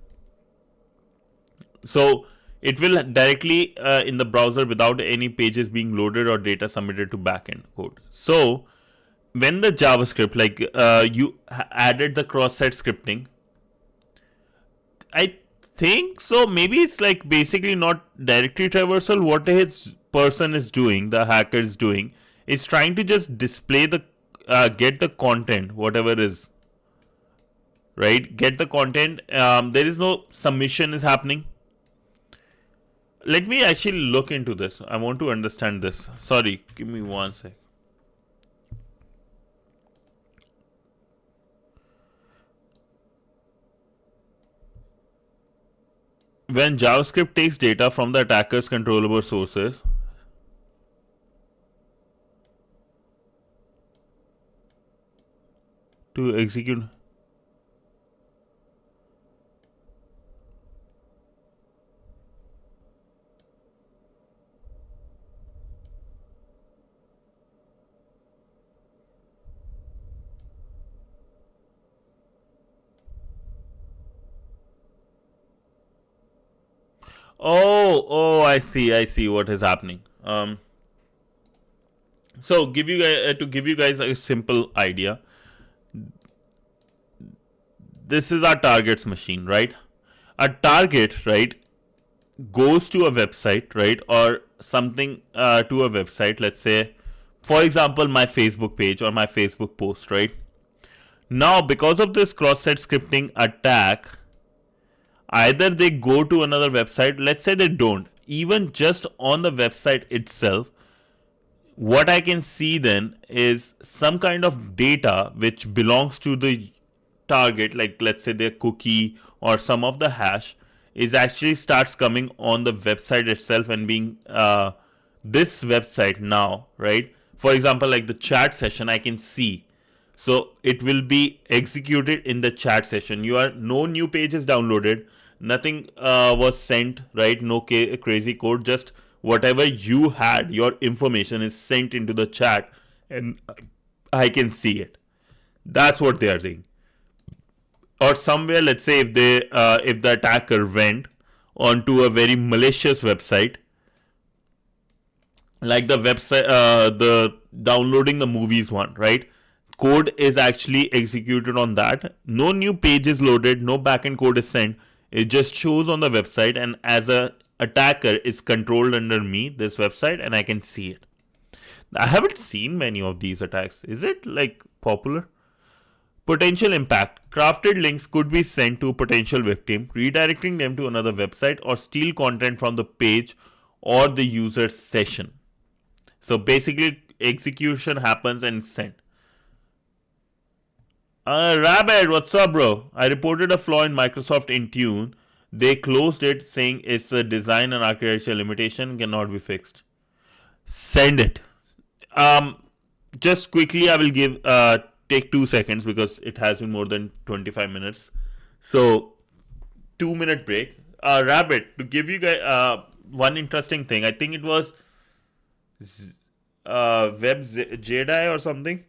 So it will directly in the browser without any pages being loaded or data submitted to backend code. So when the JavaScript, like you added the cross-site scripting, I think so. Maybe it's like basically not directory traversal. What his person is doing, the hacker is doing, is trying to just display the get the content, whatever is, right? Get the content. There is no submission is happening. Let me actually look into this. I want to understand this. Sorry, give me one sec. When JavaScript takes data from the attacker's controllable sources, to execute. Oh, I see what is happening. So give you guys to give you guys a simple idea. This is our target's machine, right? A target, right, goes to a website, right, or something to a website. Let's say, for example, my Facebook page or my Facebook post, right? Now, because of this cross-site scripting attack, either they go to another website, let's say they don't, even just on the website itself, what I can see then is some kind of data which belongs to the target, like let's say their cookie or some of the hash, is actually starts coming on the website itself and being this website now, right? For example, like the chat session, I can see. So it will be executed in the chat session. No new pages downloaded, nothing was sent, right? No crazy code, just whatever you had, your information is sent into the chat and I can see it. That's what they are saying. Or somewhere, let's say if the attacker went onto a very malicious website, like the website, the downloading the movies one, right? code is actually executed on that. No new page is loaded, no backend code is sent. It just shows on the website, and as a attacker, it's controlled under me, this website, and I can see it. I haven't seen many of these attacks. Is it like popular? Potential impact. Crafted links could be sent to a potential victim, redirecting them to another website or steal content from the page or the user's session. So basically, execution happens and sent. Rabbit, what's up, bro? I reported a flaw in Microsoft Intune. They closed it, saying it's a design and architecture limitation, cannot be fixed. Send it. Just quickly, I will give take 2 seconds because it has been more than 25 minutes. So 2-minute break. Rabbit, to give you guys one interesting thing. I think it was Web Jedi or something.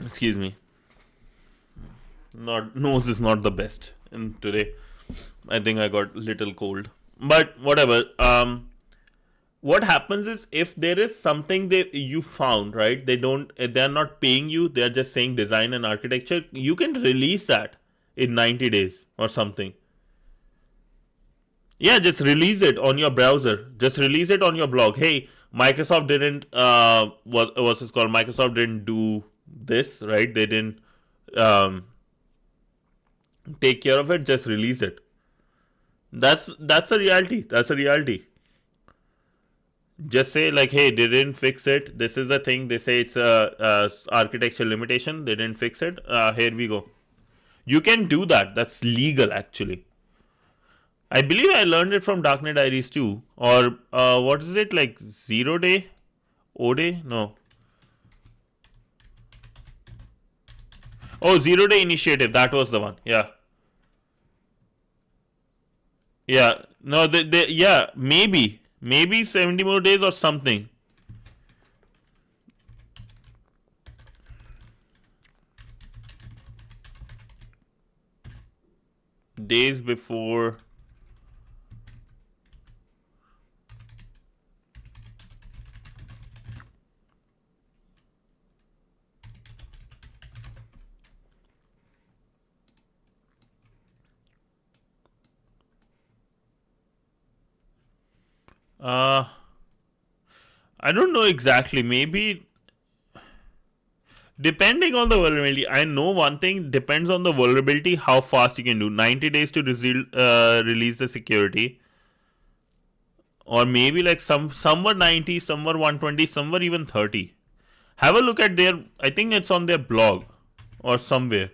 Excuse me. Nose is not the best in today. I think I got a little cold. But whatever. What happens is, if there is something you found, right? They're not paying you. They're just saying design and architecture. You can release that in 90 days or something. Yeah, just release it on your browser. Just release it on your blog. Hey, Microsoft didn't, what's it called? Microsoft didn't do this, right? They didn't take care of it. Just release it. That's a reality. That's a reality. Just say like, hey, they didn't fix it. This is the thing. They say it's a architecture limitation. They didn't fix it. Here we go. You can do that. That's legal, actually. I believe I learned it from Darknet Diaries too. Or what is it, like 0 day? O-day? No. Oh, 0 day initiative. That was the one. Yeah. Yeah. No, yeah, maybe 70 more days or something. Days before. I don't know exactly. Maybe depending on the vulnerability. I know one thing depends on the vulnerability how fast you can do. 90 days to release the security, or maybe like some were 90, some were 120, some were even 30. Have a look at their. I think it's on their blog or somewhere.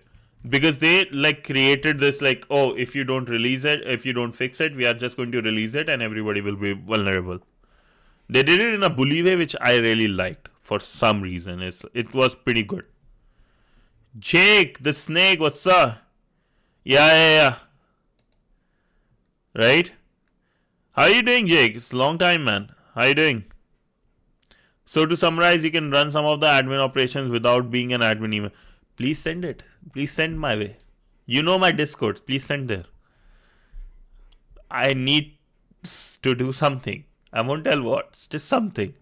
Because they like created this like, oh, if you don't release it, if you don't fix it, we are just going to release it and everybody will be vulnerable. They did it in a bully way, which I really liked for some reason. It was pretty good. Jake, the snake, what's up? Yeah. Right? How are you doing, Jake? It's a long time, man. How are you doing? So to summarize, you can run some of the admin operations without being an admin email. Please send it. Please send my way. You know my Discord. Please send there. I need to do something. I won't tell what. It's just something.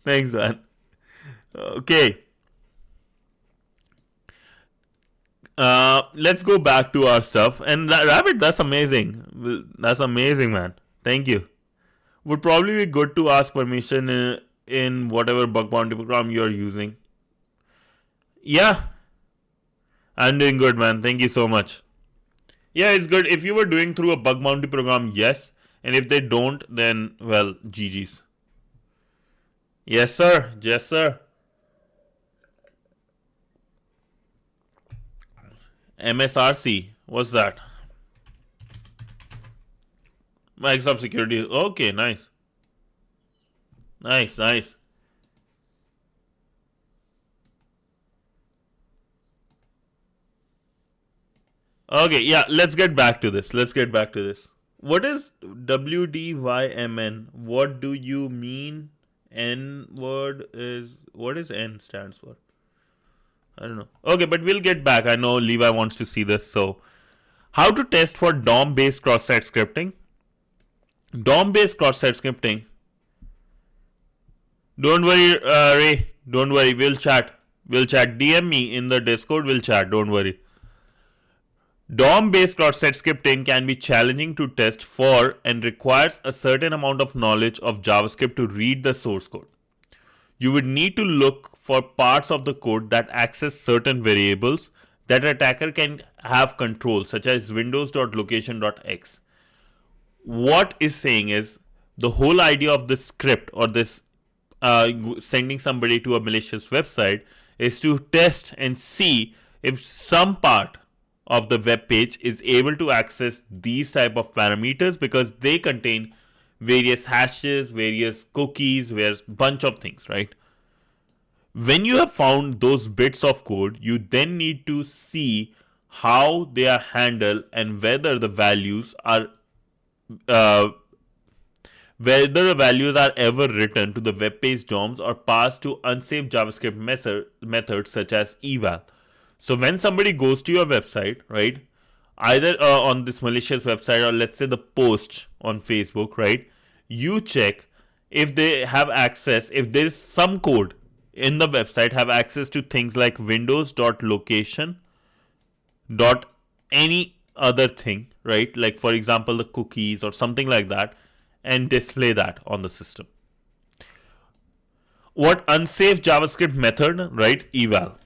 Thanks, man. Okay. Let's go back to our stuff. And Rabbit, that's amazing. That's amazing, man. Thank you. Would probably be good to ask permission in whatever bug bounty program you're using. Yeah, I'm doing good, man. Thank you so much. Yeah, it's good. If you were doing through a bug bounty program, yes. And if they don't, then, well, GG's. Yes, sir. Yes, sir. MSRC. What's that? Microsoft Security. Okay, nice. Nice. Okay, yeah, let's get back to this. What is WDYMN? What do you mean? N word is, what is N stands for? I don't know. Okay, but we'll get back. I know Levi wants to see this. So, how to test for DOM-based cross-site scripting? DOM-based cross-site scripting. Don't worry, Ray. Don't worry. We'll chat. We'll chat. DM me in the Discord. We'll chat. Don't worry. DOM-based cross-site scripting can be challenging to test for and requires a certain amount of knowledge of JavaScript to read the source code. You would need to look for parts of the code that access certain variables that attacker can have control, such as windows.location.x. What is saying is the whole idea of this script or this sending somebody to a malicious website is to test and see if some part of the web page is able to access these type of parameters, because they contain various hashes, various cookies, various bunch of things, right? When you have found those bits of code, you then need to see how they are handled and whether the values are ever written to the web page DOMs or passed to unsafe JavaScript methods such as eval. So when somebody goes to your website, right, either on this malicious website or let's say the post on Facebook, right, you check if they have access, if there is some code in the website have access to things like windows.location dot any other thing, right, like for example the cookies or something like that, and display that on the system. What unsafe JavaScript method, right, eval.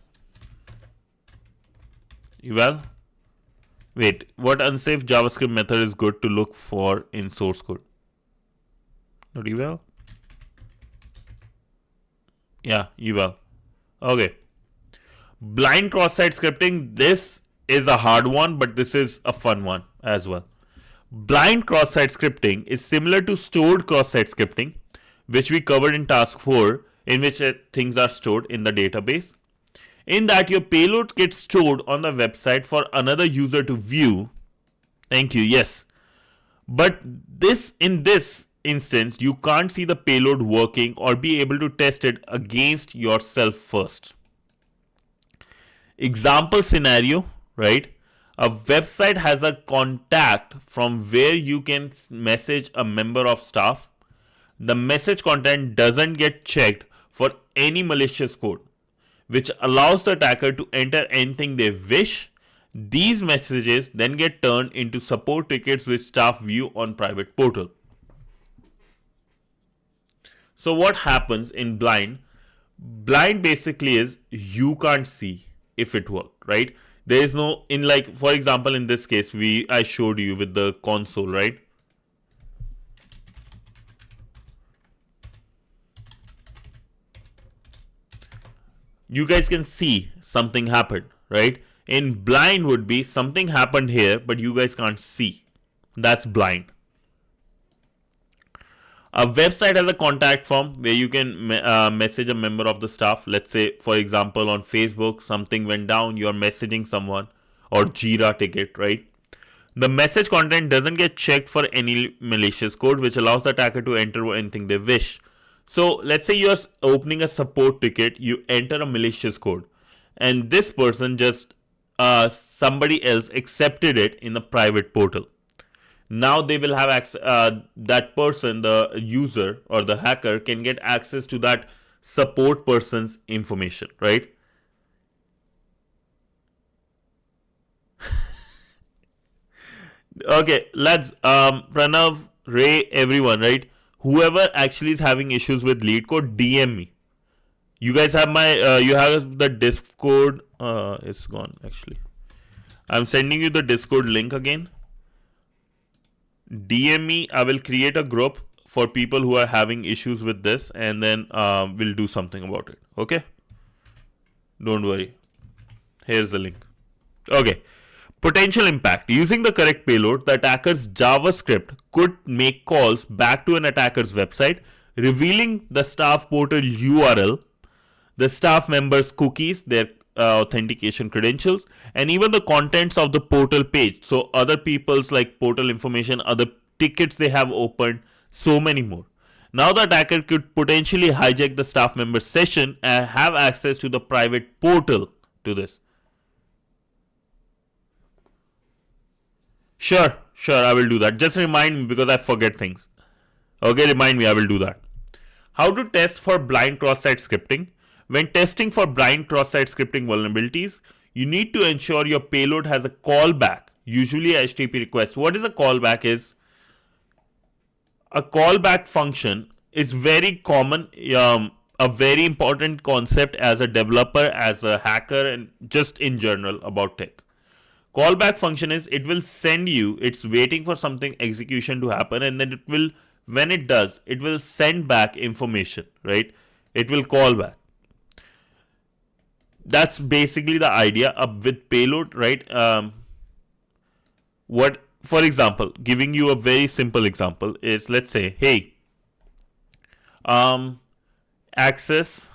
Wait, what unsafe JavaScript method is good to look for in source code? Not eval? Yeah, eval. Okay. Blind cross-site scripting. This is a hard one, but this is a fun one as well. Blind cross-site scripting is similar to stored cross-site scripting, which we covered in task 4, in which things are stored in the database. In that, your payload gets stored on the website for another user to view. Thank you, yes. But in this instance, you can't see the payload working or be able to test it against yourself first. Example scenario, right? A website has a contact from where you can message a member of staff. The message content doesn't get checked for any malicious code, which allows the attacker to enter anything they wish. These messages then get turned into support tickets which staff view on private portal. So what happens in blind? Blind basically is you can't see if it worked, right? There is no, in like, for example, in this case, I showed you with the console, right? You guys can see something happened, right? In blind would be something happened here, but you guys can't see. That's blind. A website has a contact form where you can message a member of the staff. Let's say, for example, on Facebook, something went down, you're messaging someone, or Jira ticket, right? The message content doesn't get checked for any malicious code, which allows the attacker to enter anything they wish. So let's say you're opening a support ticket, you enter a malicious code, and this person just, somebody else accepted it in a private portal. Now they will have access, that person, the user or the hacker, can get access to that support person's information, right? Okay, let's, Pranav, Ray, everyone, right? Whoever actually is having issues with Leetcode, DM me. You guys have my, you have the Discord, it's gone actually. I'm sending you the Discord link again. DM me, I will create a group for people who are having issues with this, and then we'll do something about it, okay? Don't worry. Here's the link. Okay. Potential impact. Using the correct payload, the attacker's JavaScript could make calls back to an attacker's website, revealing the staff portal URL, the staff members' cookies, their authentication credentials, and even the contents of the portal page. So other people's like portal information, other tickets they have opened, so many more. Now the attacker could potentially hijack the staff member session and have access to the private portal to this. Sure, I will do that. Just remind me because I forget things. Okay, remind me, I will do that. How to test for blind cross-site scripting. When testing for blind cross-site scripting vulnerabilities, you need to ensure your payload has a callback, usually a HTTP request. What is a callback is? A callback function is very common, a very important concept as a developer, as a hacker, and just in general about tech. Callback function is, it will send you, it's waiting for something execution to happen, and then it will, when it does, it will send back information, right? It will call back. That's basically the idea with payload, right? What, for example, giving you a very simple example is, let's say, hey, access,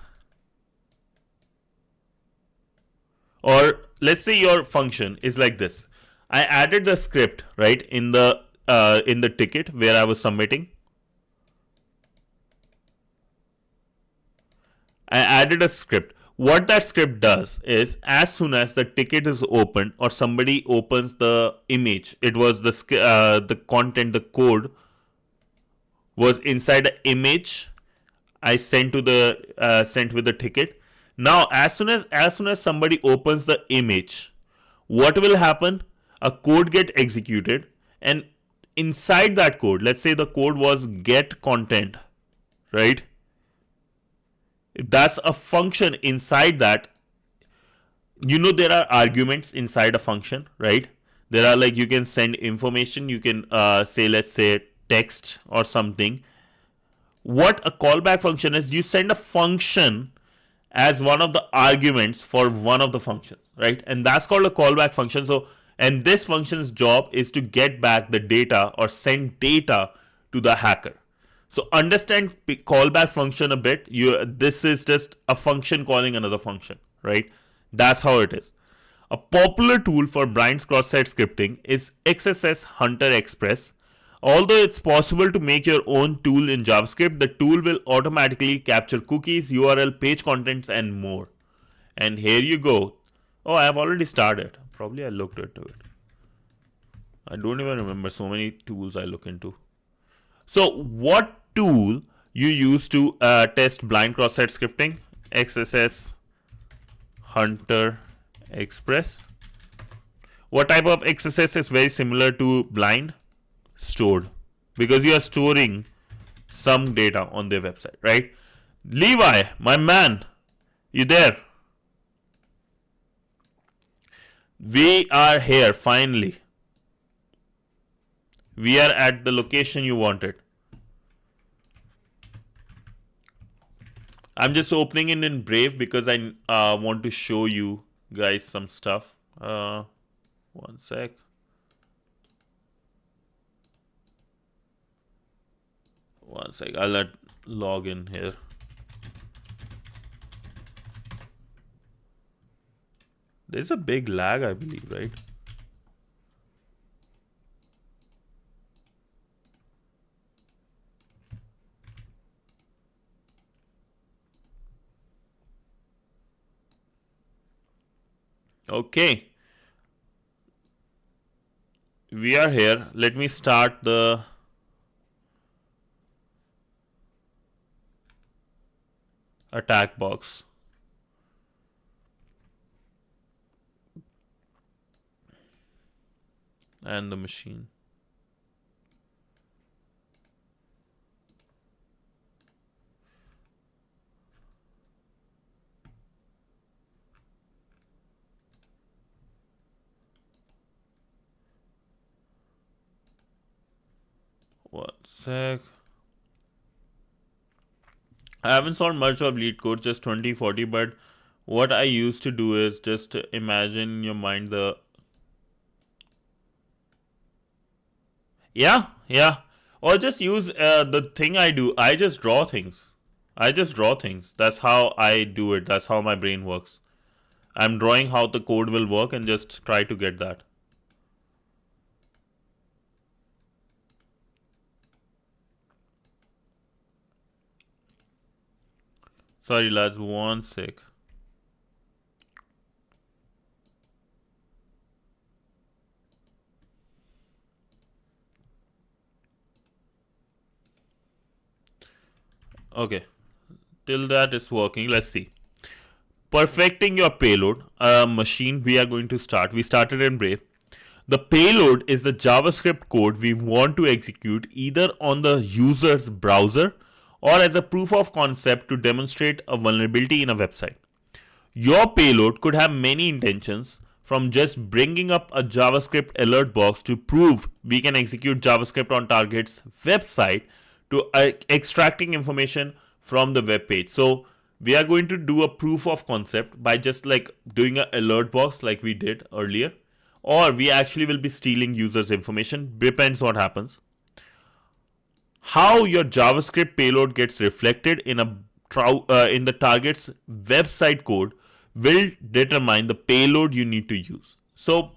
or let's say your function is like this. I added the script, right, in the ticket where I was submitting. I added a script. What that script does is, as soon as the ticket is opened or somebody opens the image, it was the content, the code was inside the image I sent to the sent with the ticket. Now, as soon as somebody opens the image, what will happen? A code get executed, and inside that code, let's say the code was get content, right? That's a function inside that. You know, there are arguments inside a function, right? There are, like, you can send information, you can say, let's say, text or something. What a callback function is, you send a function as one of the arguments for one of the functions, right? And that's called a callback function. So, and this function's job is to get back the data or send data to the hacker. So understand callback function a bit. This is just a function calling another function, right? That's how it is. A popular tool for blind cross-site scripting is XSS Hunter Express. Although it's possible to make your own tool in JavaScript, the tool will automatically capture cookies, URL, page contents, and more. And here you go. Oh, I have already started. Probably I looked into it. I don't even remember so many tools I look into. So what tool you use to test blind cross-site scripting? XSS Hunter Express. What type of XSS is very similar to blind? Stored, because you are storing some data on their website, right? Levi, my man, you there? We are here finally. We are at the location you wanted. I'm just opening it in Brave because I want to show you guys some stuff. One sec. One sec. I'll log in here. There's a big lag, I believe, right? Okay. We are here. Let me start the attack box. And the machine. One sec. I haven't solved much of Leetcode, just 2040, but what I used to do is just imagine in your mind the... Yeah. Or just use the thing I do. I just draw things. That's how I do it. That's how my brain works. I'm drawing how the code will work and just try to get that. Sorry lads, one sec. Okay, till that it's working. Let's see. Perfecting your payload machine. We are going to start. We started in Brave. The payload is the JavaScript code we want to execute either on the user's browser or as a proof of concept to demonstrate a vulnerability in a website. Your payload could have many intentions, from just bringing up a JavaScript alert box to prove we can execute JavaScript on target's website to extracting information from the web page. So we are going to do a proof of concept by just like doing an alert box like we did earlier, or we actually will be stealing users' information. Depends what happens. How your JavaScript payload gets reflected in the target's website code will determine the payload you need to use. So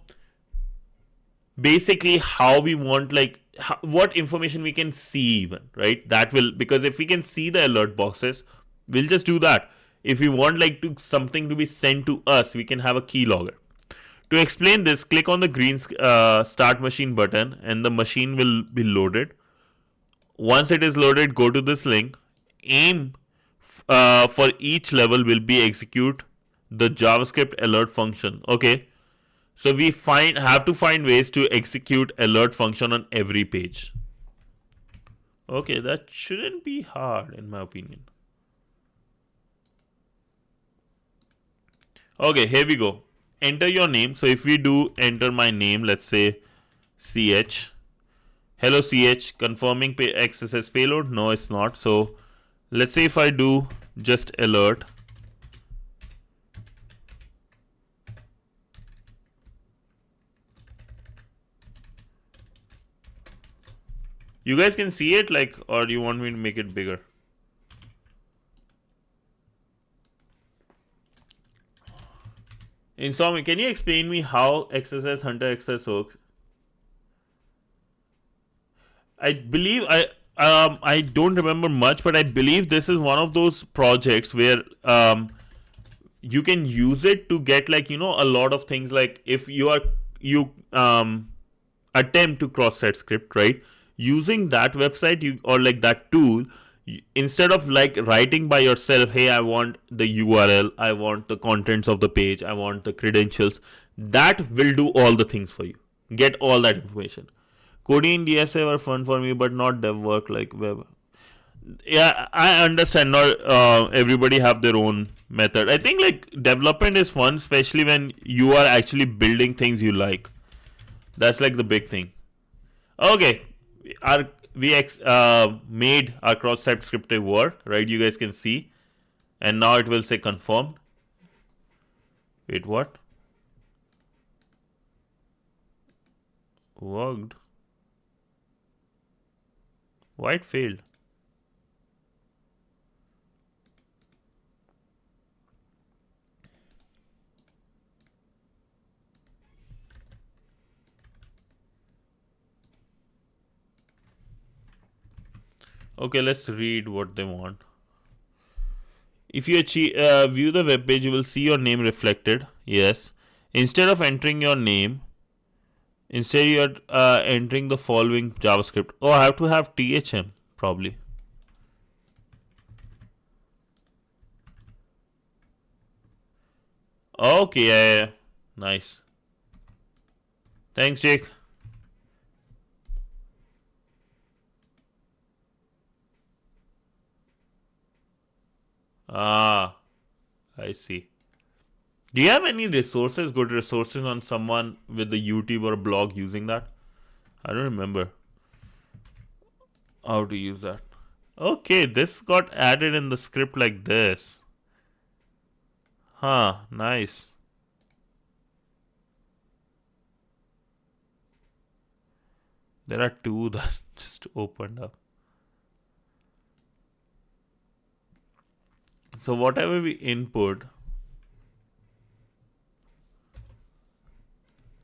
basically how we want, like what information we can see even, right? That will, because if we can see the alert boxes, we'll just do that. If we want like something to be sent to us, we can have a keylogger. To explain this, click on the green start machine button and the machine will be loaded. Once it is loaded, go to this link. Aim for each level will be execute the JavaScript alert function. Okay, so we have to find ways to execute alert function on every page. Okay, that shouldn't be hard in my opinion. Okay, here we go. Enter your name. So if we do enter my name, let's say CH. Hello CH, confirming XSS payload. No, it's not. So let's say if I do just alert. You guys can see it, like, or do you want me to make it bigger? Insomni, can you explain me how XSS Hunter Express works? I believe I don't remember much, but I believe this is one of those projects where you can use it to get, like, you know, a lot of things. Like if you attempt to cross-site script, right? Using that website or like that tool, instead of like writing by yourself, hey, I want the URL, I want the contents of the page, I want the credentials, that will do all the things for you. Get all that information. Coding in DSA were fun for me, but not dev work like web. Yeah, I understand. Not everybody have their own method. I think like development is fun, especially when you are actually building things you like. That's like the big thing. Okay, we made our cross-site scripting work, right? You guys can see, and now it will say confirmed. Wait, what? Worked. Why it failed? Okay, let's read what they want. If you view the web page, you will see your name reflected. Yes. Instead of entering your name, instead you are entering the following JavaScript. Oh, I have to have THM probably. Okay, yeah. Nice. Thanks, Jake. Ah, I see. Do you have any resources, good resources on someone with the YouTube or blog using that? I don't remember how to use that. Okay, this got added in the script like this. Huh, nice. There are two that just opened up. So whatever we input,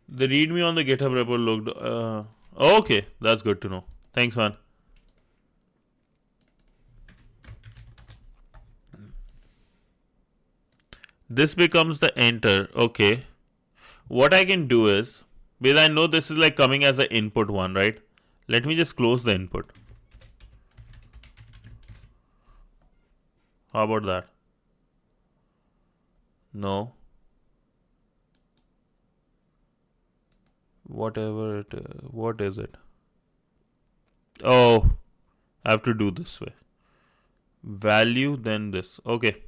the readme on the GitHub repo looked. Okay, that's good to know. Thanks, man. This becomes the enter. Okay. What I can do is, because I know this is like coming as an input one, right? Let me just close the input. How about that? No. Whatever it is. What is it? Oh, I have to do this way. Value, then this. Okay.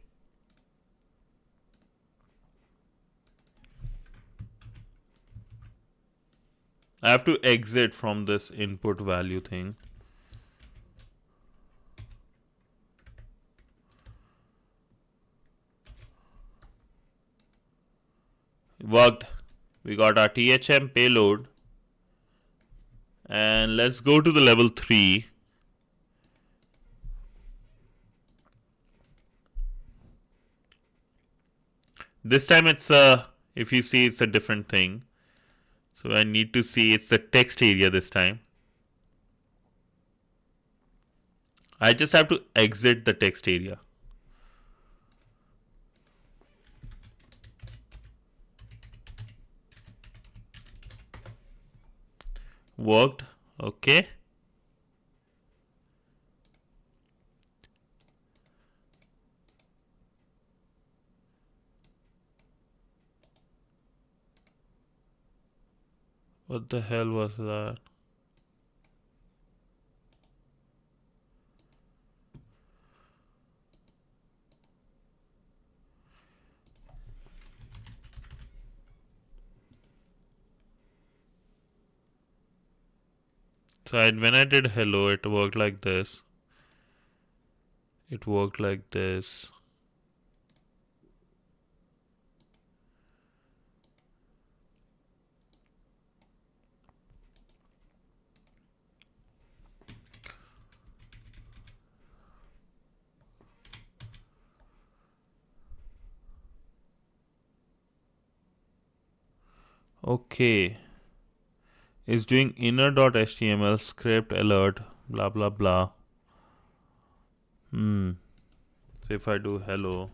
I have to exit from this input value thing. Worked. We got our THM payload. And let's go to the level 3. This time it's if you see, it's a different thing. So I need to see it's the text area this time. I just have to exit the text area. Worked. Okay. What the hell was that? So when I did hello, it worked like this. It worked like this. Okay. It's doing inner.html script alert blah blah blah. So if I do hello,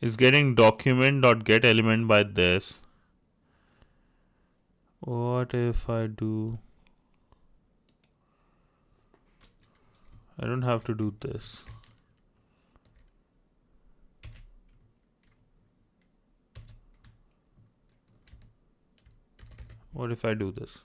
it's getting document.get element by this. What if I do? I don't have to do this. What if I do this?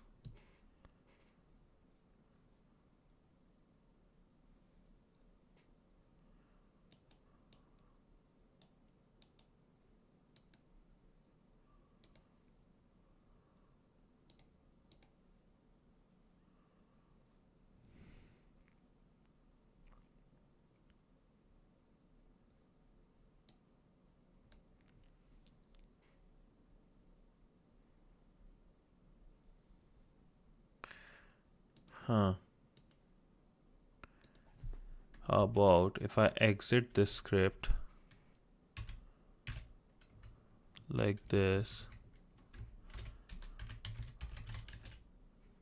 How about if I exit this script like this?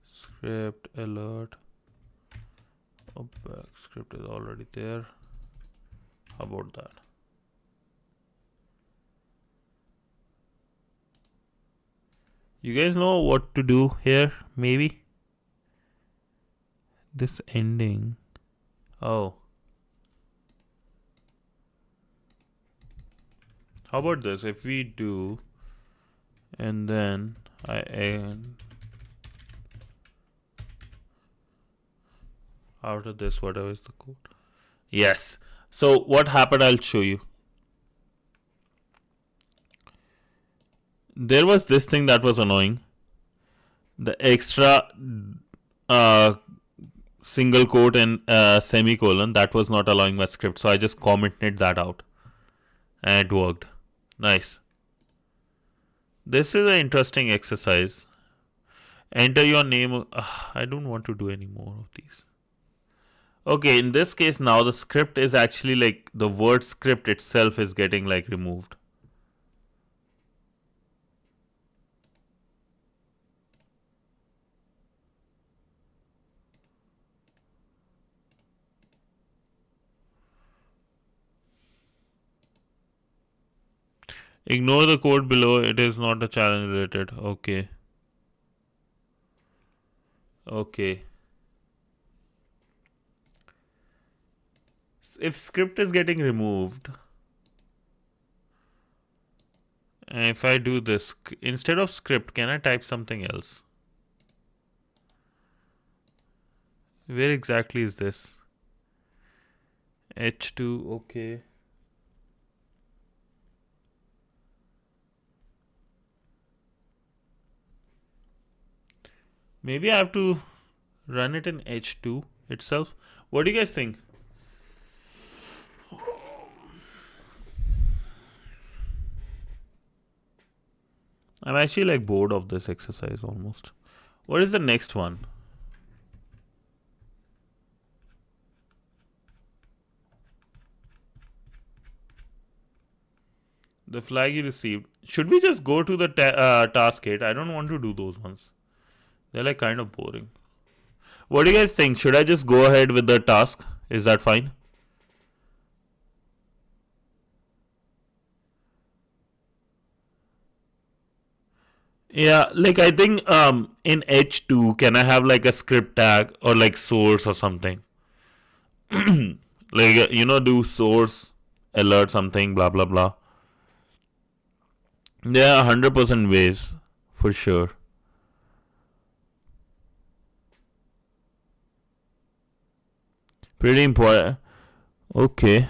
Script alert. Oh, back script is already there. How about that? You guys know what to do here, maybe? This ending. Oh. How about this? If we do, and then I end out of this, whatever is the code. Yes. So what happened, I'll show you. There was this thing that was annoying. The extra single quote and semicolon that was not allowing my script. So I just commented that out. And it worked. Nice. This is an interesting exercise. Enter your name. I don't want to do any more of these. Okay, in this case now the script is actually like the word script itself is getting like removed. Ignore the code below. It is not a challenge related. Okay. Okay. If script is getting removed, and if I do this, instead of script, can I type something else? Where exactly is this? H2, okay. Maybe I have to run it in H2 itself. What do you guys think? I'm actually like bored of this exercise almost. What is the next one? The flag you received. Should we just go to the task kit? I don't want to do those ones. They're like kind of boring. What do you guys think? Should I just go ahead with the task? Is that fine? Yeah, like I think in H2, can I have like a script tag or like source or something? Like, do source alert something, blah blah blah. There are 100% ways for sure. Pretty important. Okay.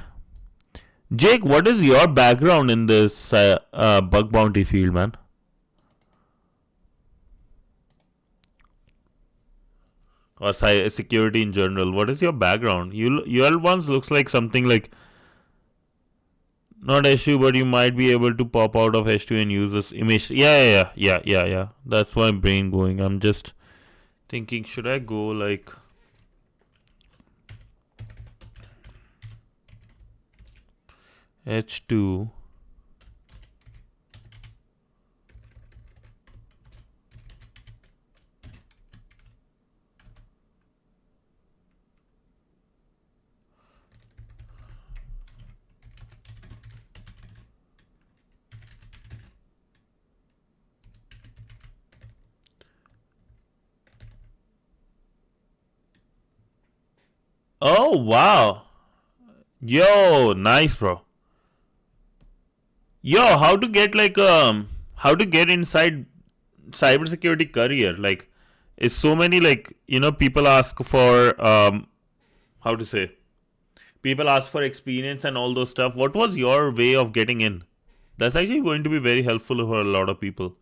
Jake, what is your background in this bug bounty field, man? Or security in general? What is your background? Your ones looks like something like not H2, but you might be able to pop out of H2 and use this image. Yeah. That's my brain going. I'm just thinking, should I go like H2? Oh wow. Yo, nice bro. Yo, how to get inside cybersecurity career? Like, is so many like people ask for how to say, people ask for experience and all those stuff. What was your way of getting in? That's actually going to be very helpful for a lot of people.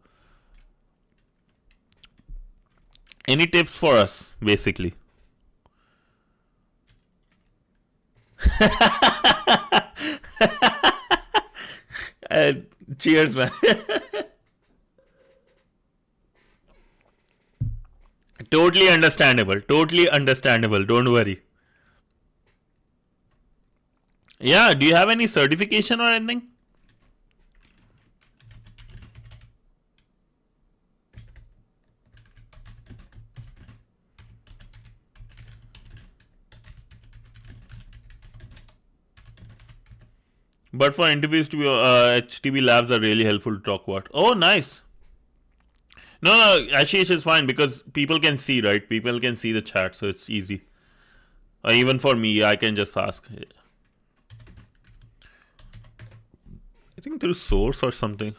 Any tips for us, basically? Cheers, man. Totally understandable. Totally understandable. Don't worry. Yeah, do you have any certification or anything? But for interviews, to be HTB labs are really helpful to talk about. Oh, nice. No, Ashish is fine because people can see, right? People can see the chat, so it's easy. Even for me, I can just ask. I think through source or something.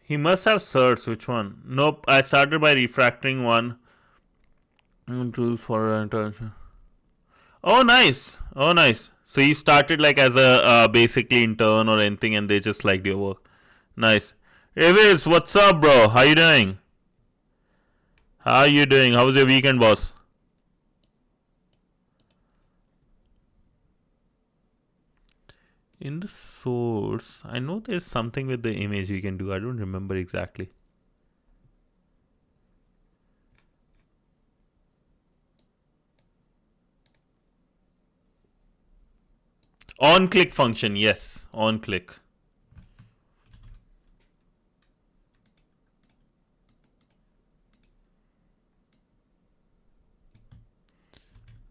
He must have certs. Which one? Nope. I started by refactoring one. Tools for internship. Oh, nice. Oh, nice. So you started like as a basically intern or anything, and they just liked your work. Nice. Avis, what's up, bro? How you doing? How you doing? How was your weekend, boss? In the source, I know there's something with the image we can do. I don't remember exactly. On click function, yes, on click.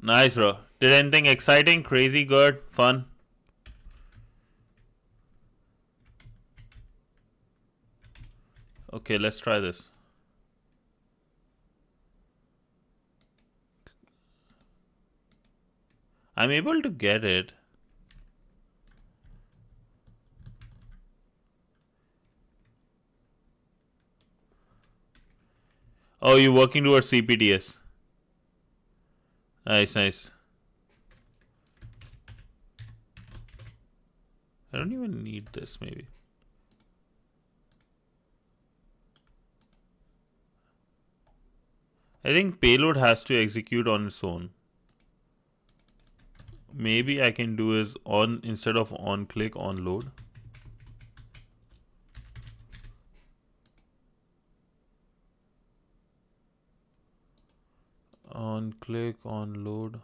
Nice, bro. Did anything exciting, crazy, good, fun? Okay, let's try this. I'm able to get it. Oh, you're working towards CPTS. Nice, nice. I don't even need this, maybe. I think payload has to execute on its own. Maybe I can do is on instead of on click on load. On click on load.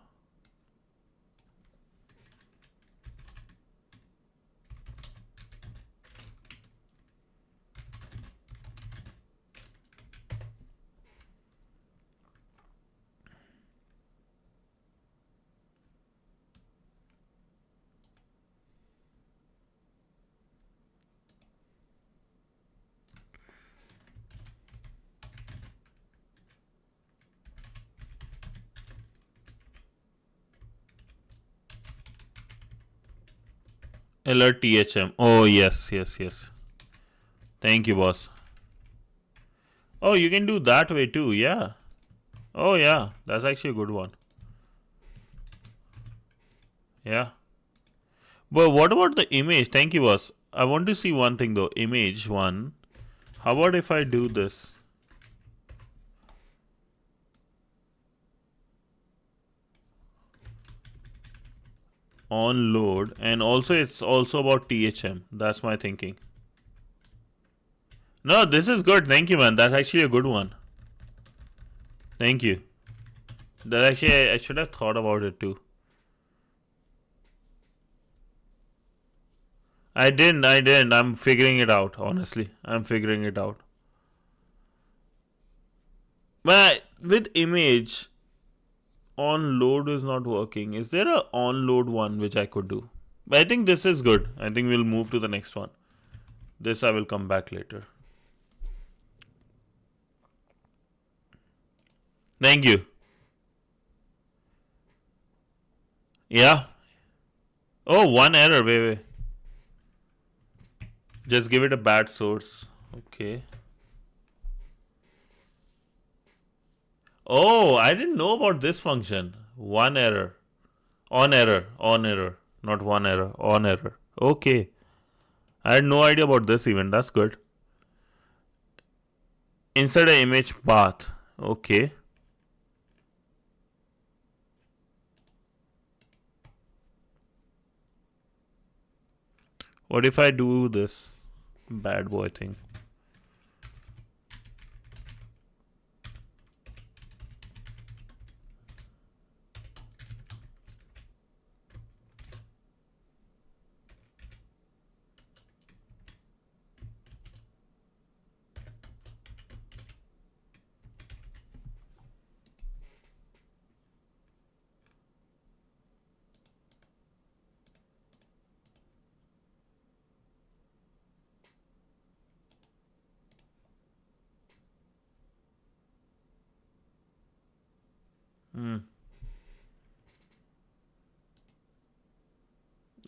Alert THM. Oh, yes, yes, yes. Thank you, boss. Oh, you can do that way too, yeah. Oh, yeah, that's actually a good one. Yeah. But what about the image? Thank you, boss. I want to see one thing though. Image one. How about if I do this? On load, and also it's also about THM. That's my thinking. No, this is good. Thank you, man. That's actually a good one. Thank you. That actually I should have thought about it too. I didn't. I'm figuring it out, honestly. I'm figuring it out. But with image, on load is not working. Is there a on load one which I could do? But I think this is good. I think we'll move to the next one. This I will come back later. Thank you. Yeah. Oh, one error. Wait. Just give it a bad source. Okay. Oh, I didn't know about this function. One error. On error. On error. Not one error. On error. Okay. I had no idea about this even. That's good. Inside an image path. Okay. What if I do this bad boy thing?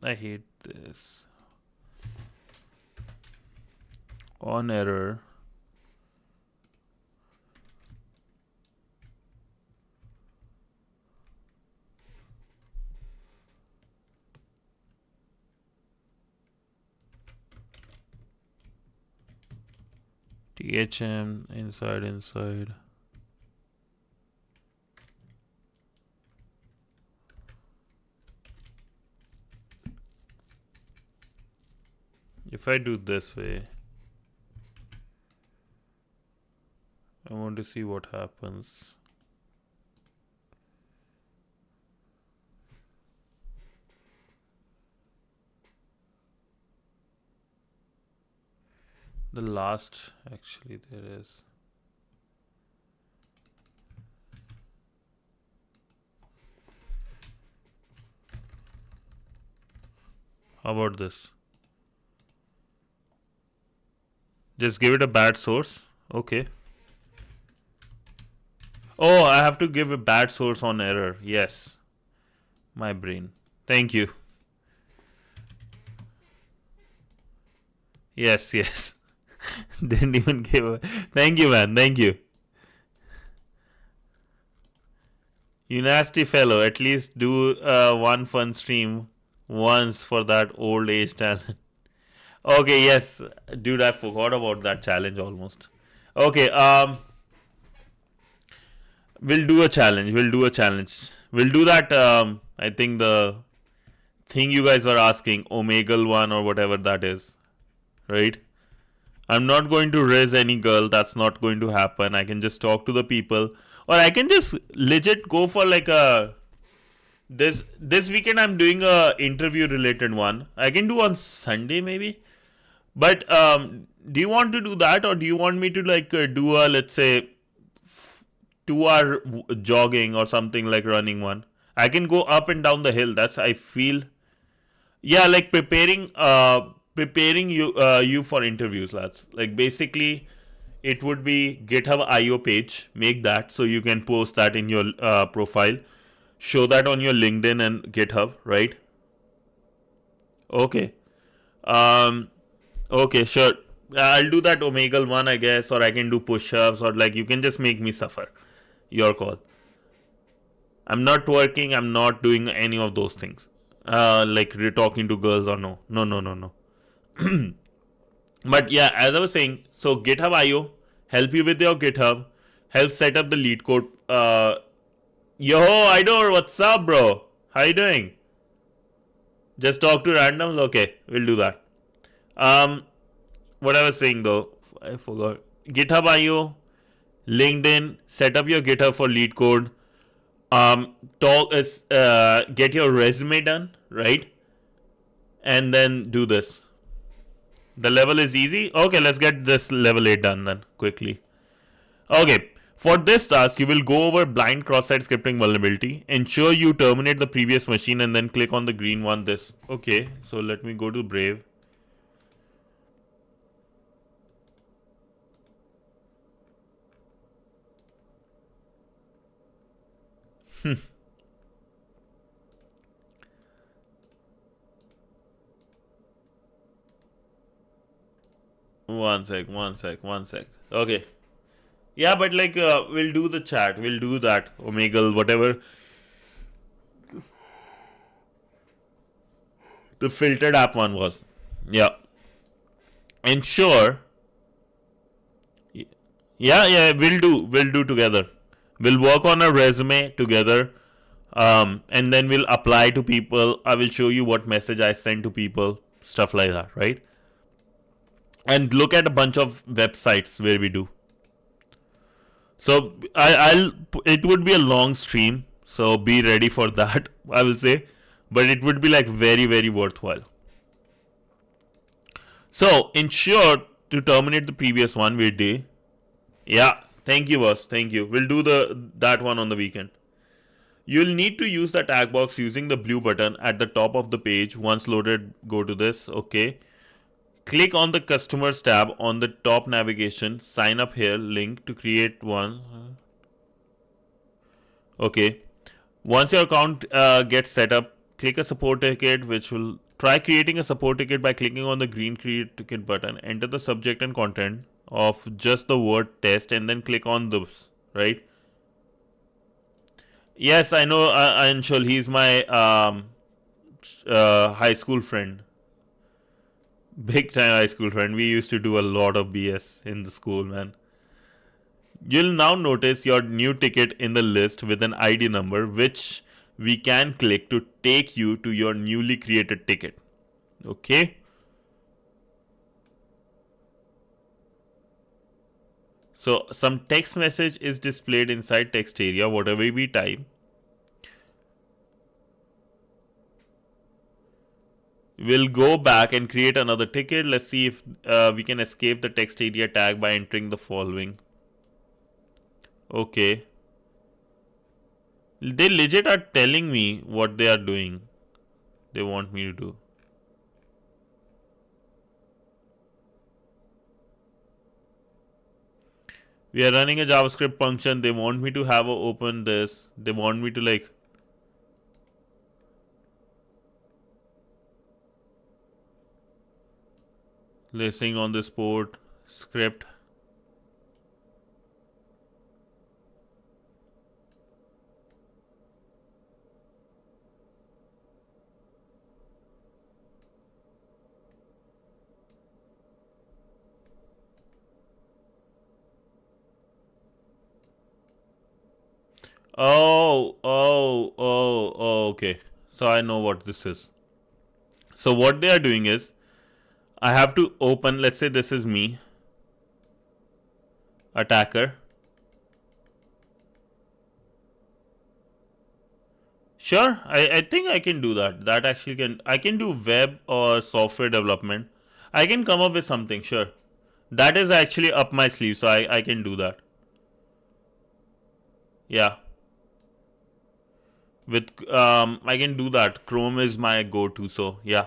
I hate this. On error. THM inside. If I do this way, I want to see what happens. The last, actually, there is. How about this? Just give it a bad source. Okay. Oh, I have to give a bad source on error. Yes. My brain. Thank you. Yes, yes. Didn't even give a... Thank you, man. Thank you. You nasty fellow. At least do one fun stream once for that old age talent. Okay, yes. Dude, I forgot about that challenge almost. Okay, we'll do a challenge. We'll do that, I think the thing you guys were asking, Omegle one or whatever that is. Right? I'm not going to raise any girl. That's not going to happen. I can just talk to the people. Or I can just legit go for like a... This weekend I'm doing a interview related one. I can do on Sunday maybe. But do you want to do that, or do you want me to like do a, let's say, 2-hour jogging or something, like running one? I can go up and down the hill. That's, I feel, yeah, like preparing you for interviews, lads. Like basically, it would be GitHub IO page. Make that so you can post that in your profile. Show that on your LinkedIn and GitHub, right? Okay. Okay, sure. I'll do that Omegle one, I guess, or I can do push-ups, or like you can just make me suffer. Your call. I'm not working. I'm not doing any of those things. Like talking to girls or no. No. But yeah, as I was saying, so GitHub IO help you with your GitHub, help set up the Leetcode. Yo, Idor, what's up, bro? How you doing? Just talk to randoms? Okay, we'll do that. What I was saying though, I forgot. GitHub IO, LinkedIn, set up your GitHub for Leetcode. Get your resume done, right? And then do this. The level is easy. Okay, let's get this level 8 done then quickly. Okay, for this task, you will go over blind cross-site scripting vulnerability. Ensure you terminate the previous machine and then click on the green one. This. Okay, so let me go to Brave. One sec. Okay. Yeah, but like we'll do the chat. We'll do that. Omegle, whatever. The filtered app one was. Yeah. Ensure. Yeah, we'll do together. We'll work on a resume together. And then we'll apply to people. I will show you what message I send to people. Stuff like that, right? And look at a bunch of websites where we do. So it would be a long stream, so be ready for that, I will say. But it would be like very, very worthwhile. So ensure to terminate the previous one we did. Yeah, thank you, boss. Thank you. We'll do that one on the weekend. You'll need to use the tag box using the blue button at the top of the page. Once loaded, go to this. Okay. Click on the customers tab on the top navigation. Sign up here. Link to create one. Okay. Once your account gets set up, click a support ticket, which will try creating a support ticket by clicking on the green create ticket button. Enter the subject and content of just the word test and then click on this, right? Yes, I know Anshul. He's my high school friend. Big time high school friend. We used to do a lot of BS in the school, man. You'll now notice your new ticket in the list with an ID number, which we can click to take you to your newly created ticket. Okay. So some text message is displayed inside text area, whatever we type. We'll go back and create another ticket. Let's see if we can escape the text area tag by entering the following. Okay. They legit are telling me what they are doing. They want me to do. We are running a JavaScript function. They want me to have a open this. They want me to like listening on this port script. Okay. So I know what this is. So what they are doing is, I have to open, let's say this is me, attacker. Sure, I think I can do that. That actually I can do web or software development. I can come up with something, sure. That is actually up my sleeve, so I can do that. Yeah. With I can do that. Chrome is my go-to, so yeah.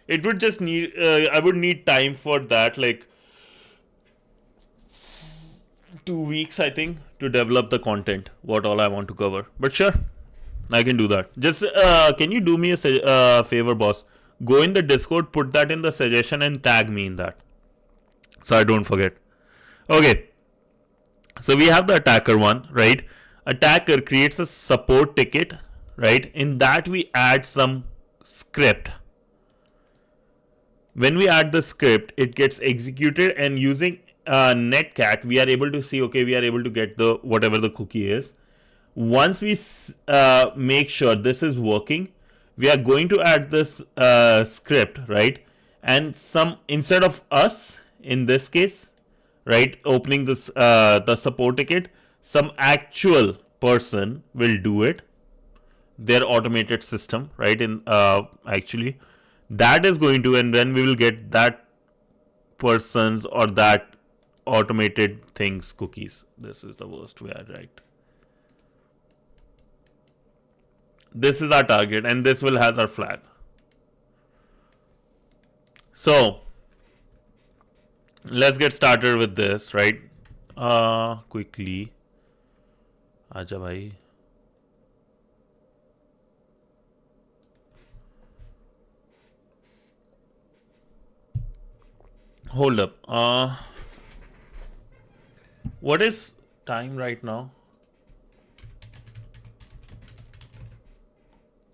It would just need I would need time for that, like 2 weeks I think, to develop the content, what all I want to cover. But sure, I can do that. Just can you do me a favor, boss? Go in the Discord, put that in the suggestion and tag me in that, so I don't forget. Okay, so we have the attacker one, right? Attacker creates a support ticket, right? In that we add some script. When we add the script, it gets executed, and using netcat we are able to see, okay, we are able to get the whatever the cookie is. Once we make sure this is working, we are going to add this script, right? And some, instead of us in this case, right, opening this the support ticket, some actual person will do it, their automated system, right? In actually that is going to, and then we will get that person's or that automated things cookies. This is the worst way I write. This is our target, and this will has our flag. So let's get started with this, right? Quickly. Aja bhai. Hold up. What is time right now?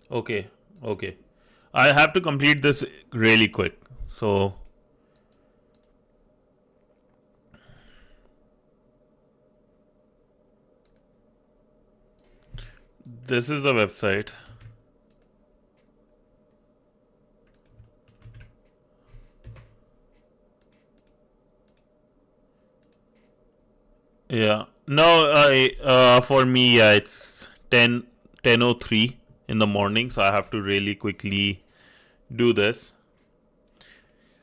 Okay. I have to complete this really quick. So this is the website. Yeah. No, for me, yeah, it's 10:03 in the morning, so I have to really quickly do this.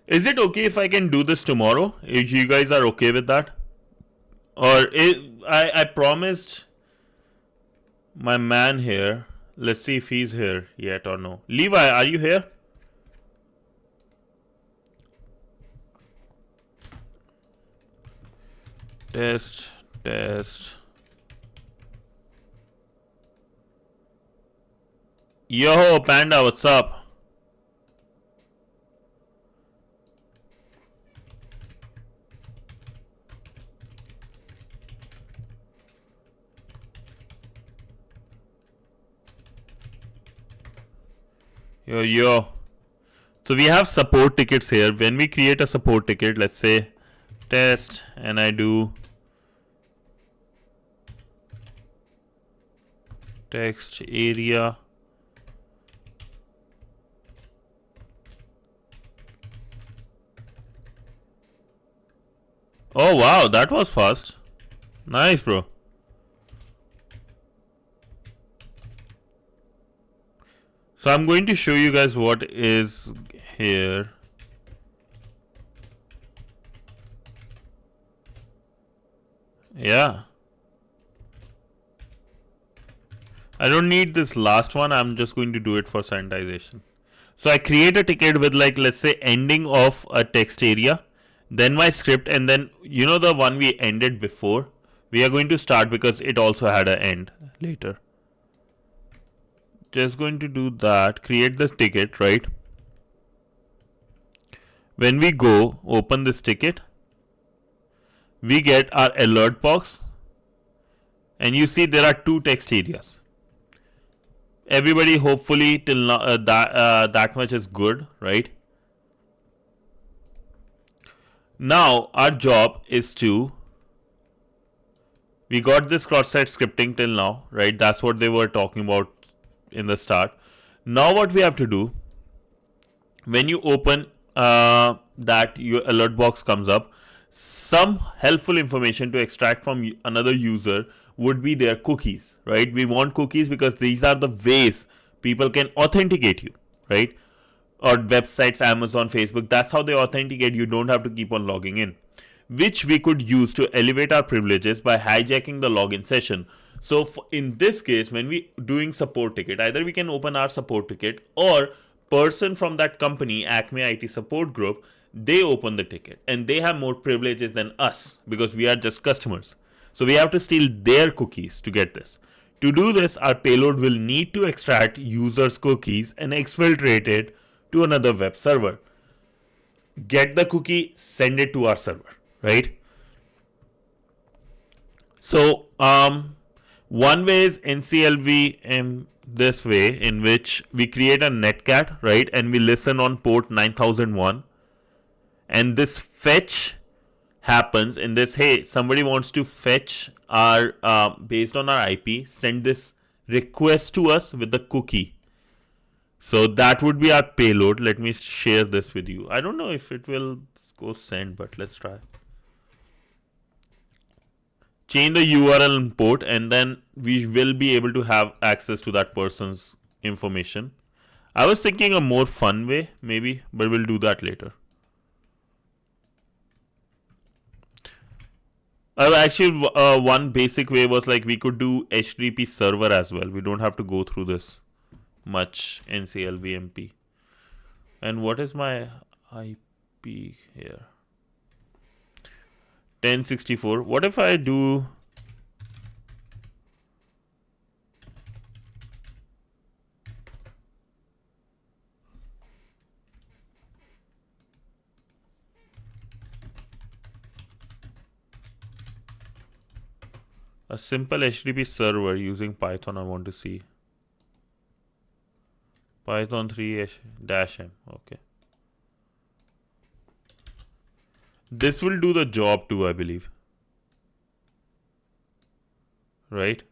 Is it okay if I can do this tomorrow? If you guys are okay with that? Or I promised my man here. Let's see if he's here yet or no. Levi, are you here? Test. Yo, Panda, what's up? Yo. So we have support tickets here. When we create a support ticket, let's say test, and I do text area. Oh wow, that was fast. Nice, bro. So I'm going to show you guys what is here. Yeah. I don't need this last one. I'm just going to do it for sanitization. So I create a ticket with, like, let's say ending of a text area, then my script, and then you know the one we ended before, we are going to start because it also had an end later. Just going to do that, create this ticket, right? When we go open this ticket, we get our alert box, and you see there are two text areas. Everybody, hopefully till now, that much is good, right? Now our job is to, we got this cross-site scripting till now, right? That's what they were talking about in the start. Now what we have to do, when you open that, your alert box comes up, some helpful information to extract from another user would be their cookies, right? We want cookies because these are the ways people can authenticate you, right? Or websites, Amazon, Facebook, that's how they authenticate. You don't have to keep on logging in, which we could use to elevate our privileges by hijacking the login session. So in this case, when we doing support ticket, either we can open our support ticket, or person from that company, Acme IT support group, they open the ticket and they have more privileges than us because we are just customers. So we have to steal their cookies to get this. To do this, our payload will need to extract users' cookies and exfiltrate it to another web server. Get the cookie, send it to our server, right? So one way is NCLV in this way, in which we create a netcat, right? And we listen on port 9001. And this fetch happens in this, hey, somebody wants to fetch our, based on our IP, send this request to us with the cookie. So that would be our payload. Let me share this with you. I don't know if it will go send, but let's try. Change the URL and port, and then we will be able to have access to that person's information. I was thinking a more fun way, maybe, but we'll do that later. Actually, one basic way was like we could do HTTP server as well. We don't have to go through this much NCLVMP. And what is my IP here? 1064. What if I do a simple HTTP server using Python? I want to see Python 3-m. Okay, this will do the job too, I believe, right?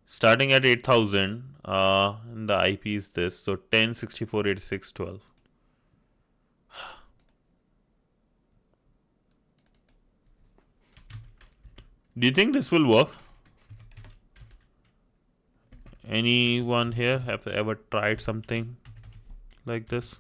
Starting at 8000, and the IP is this, so 10.64.86.12. Do you think this will work? Anyone here have ever tried something like this?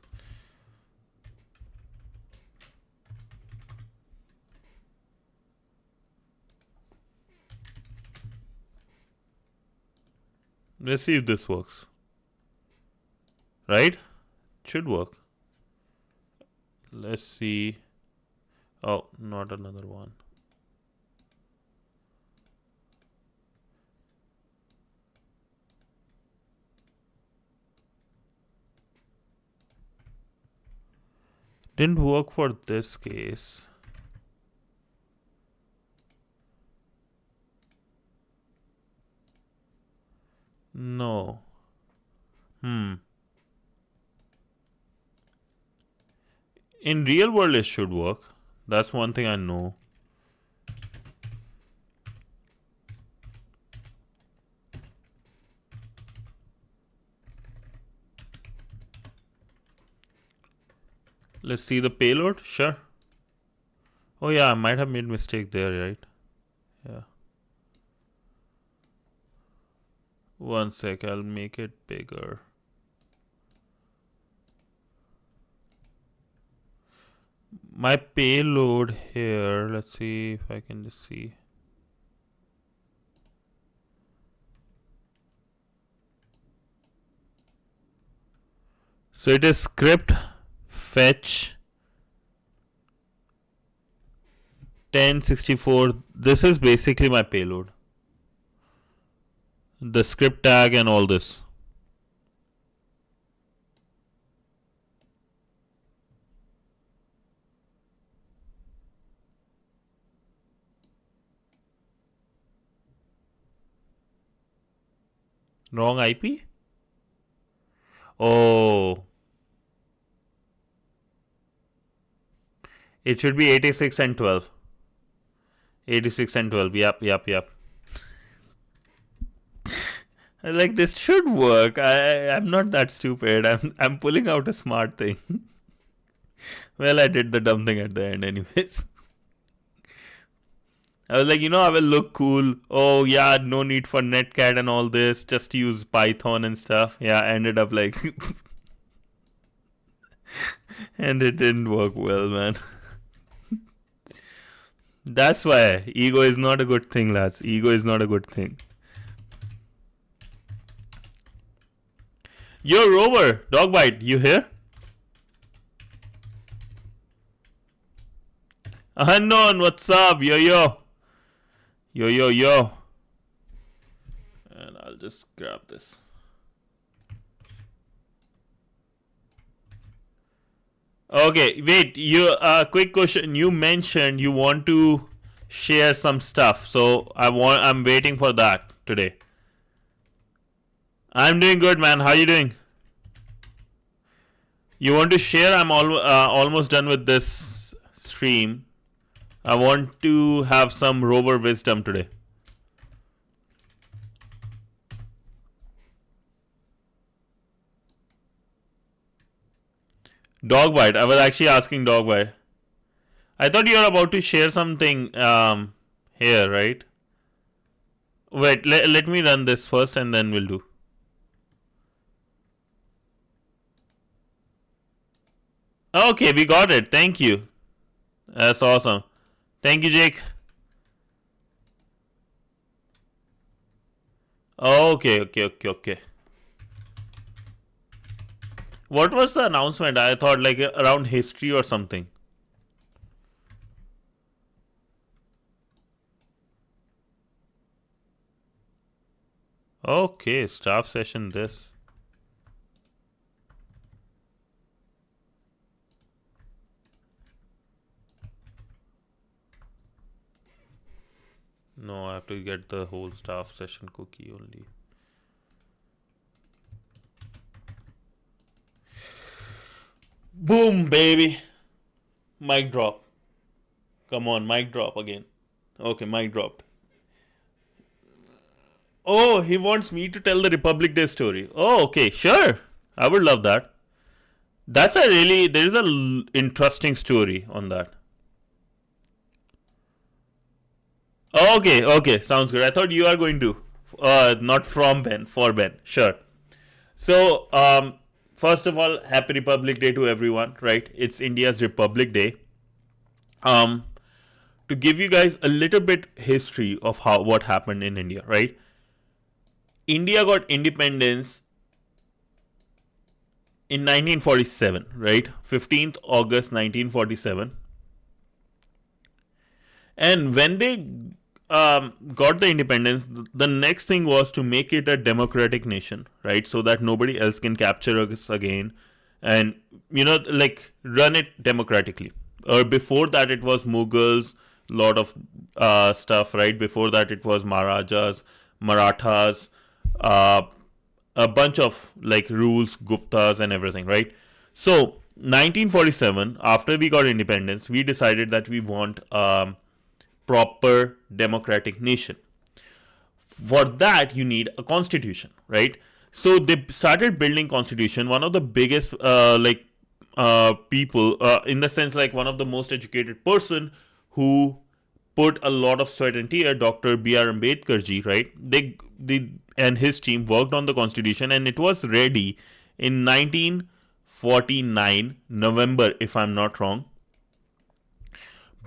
Let's see if this works. Right? Should work. Let's see. Oh, not another one. Didn't work for this case. No. In real world it should work. That's one thing I know. Let's see the payload. Sure. Oh yeah, I might have made mistake there, right? Yeah. One sec, I'll make it bigger. My payload here, let's see if I can just see. So it is script fetch 1064. This is basically my payload. The script tag and all this. Wrong IP? Oh. It should be 86 and 12. 86 and 12. Yep. Like, this should work. I'm not that stupid. I'm pulling out a smart thing. Well, I did the dumb thing at the end anyways. I was like, I will look cool. Oh yeah, no need for netcat and all this. Just use Python and stuff. Yeah, ended up like and it didn't work well, man. That's why ego is not a good thing, lads. Ego is not a good thing. Yo, Rover, Dogbite, you here? Unknown, what's up? Yo. And I'll just grab this. Okay, wait, quick question. You mentioned you want to share some stuff, so I'm waiting for that today. I'm doing good, man. How you doing? You want to share? I'm almost done with this stream. I want to have some rover wisdom today. Dogbite. I was actually asking Dogbite. I thought you were about to share something here, right? Wait, let me run this first and then we'll do. Okay, we got it. Thank you. That's awesome. Thank you, Jake. Okay. What was the announcement? I thought like around history or something. Okay, staff session this. No, I have to get the whole staff session cookie only. Boom, baby. Mic drop. Come on, mic drop again. Okay, mic dropped. Oh, he wants me to tell the Republic Day story. Oh, okay, sure. I would love that. There is a interesting story on that. Okay, sounds good. I thought you are going to. Not from Ben, for Ben. Sure. So, first of all, happy Republic Day to everyone, right? It's India's Republic Day. To give you guys a little bit history of what happened in India, right? India got independence in 1947, right? 15th August 1947. And when they got the independence, the next thing was to make it a democratic nation, right? So that nobody else can capture us again and, like run it democratically. Or before that, it was Mughals, lot of stuff, right? Before that, it was Maharajas, Marathas, a bunch of like rules, Guptas and everything, right? So 1947, after we got independence, we decided that we want proper democratic nation. For that, you need a constitution, right? So they started building constitution. One of the biggest people, in the sense like one of the most educated person who put a lot of sweat and tear, Dr. B.R. Ambedkar ji, right? They and his team worked on the constitution and it was ready in 1949 November, if I'm not wrong.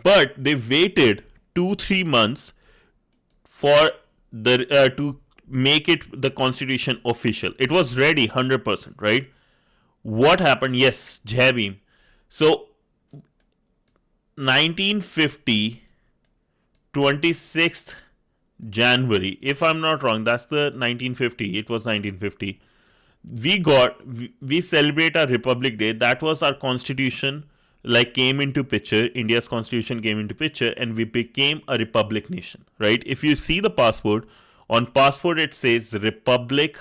but they waited 2-3 months for the to make it the constitution official. It was ready 100%, right? What happened? Yes, Jai Bhim. So 1950, 26th January, if I'm not wrong, that's the 1950. It was 1950. We celebrate our Republic Day. That was our constitution, like, came into picture. India's constitution came into picture, and we became a republic nation, right? If you see the passport, on passport it says Republic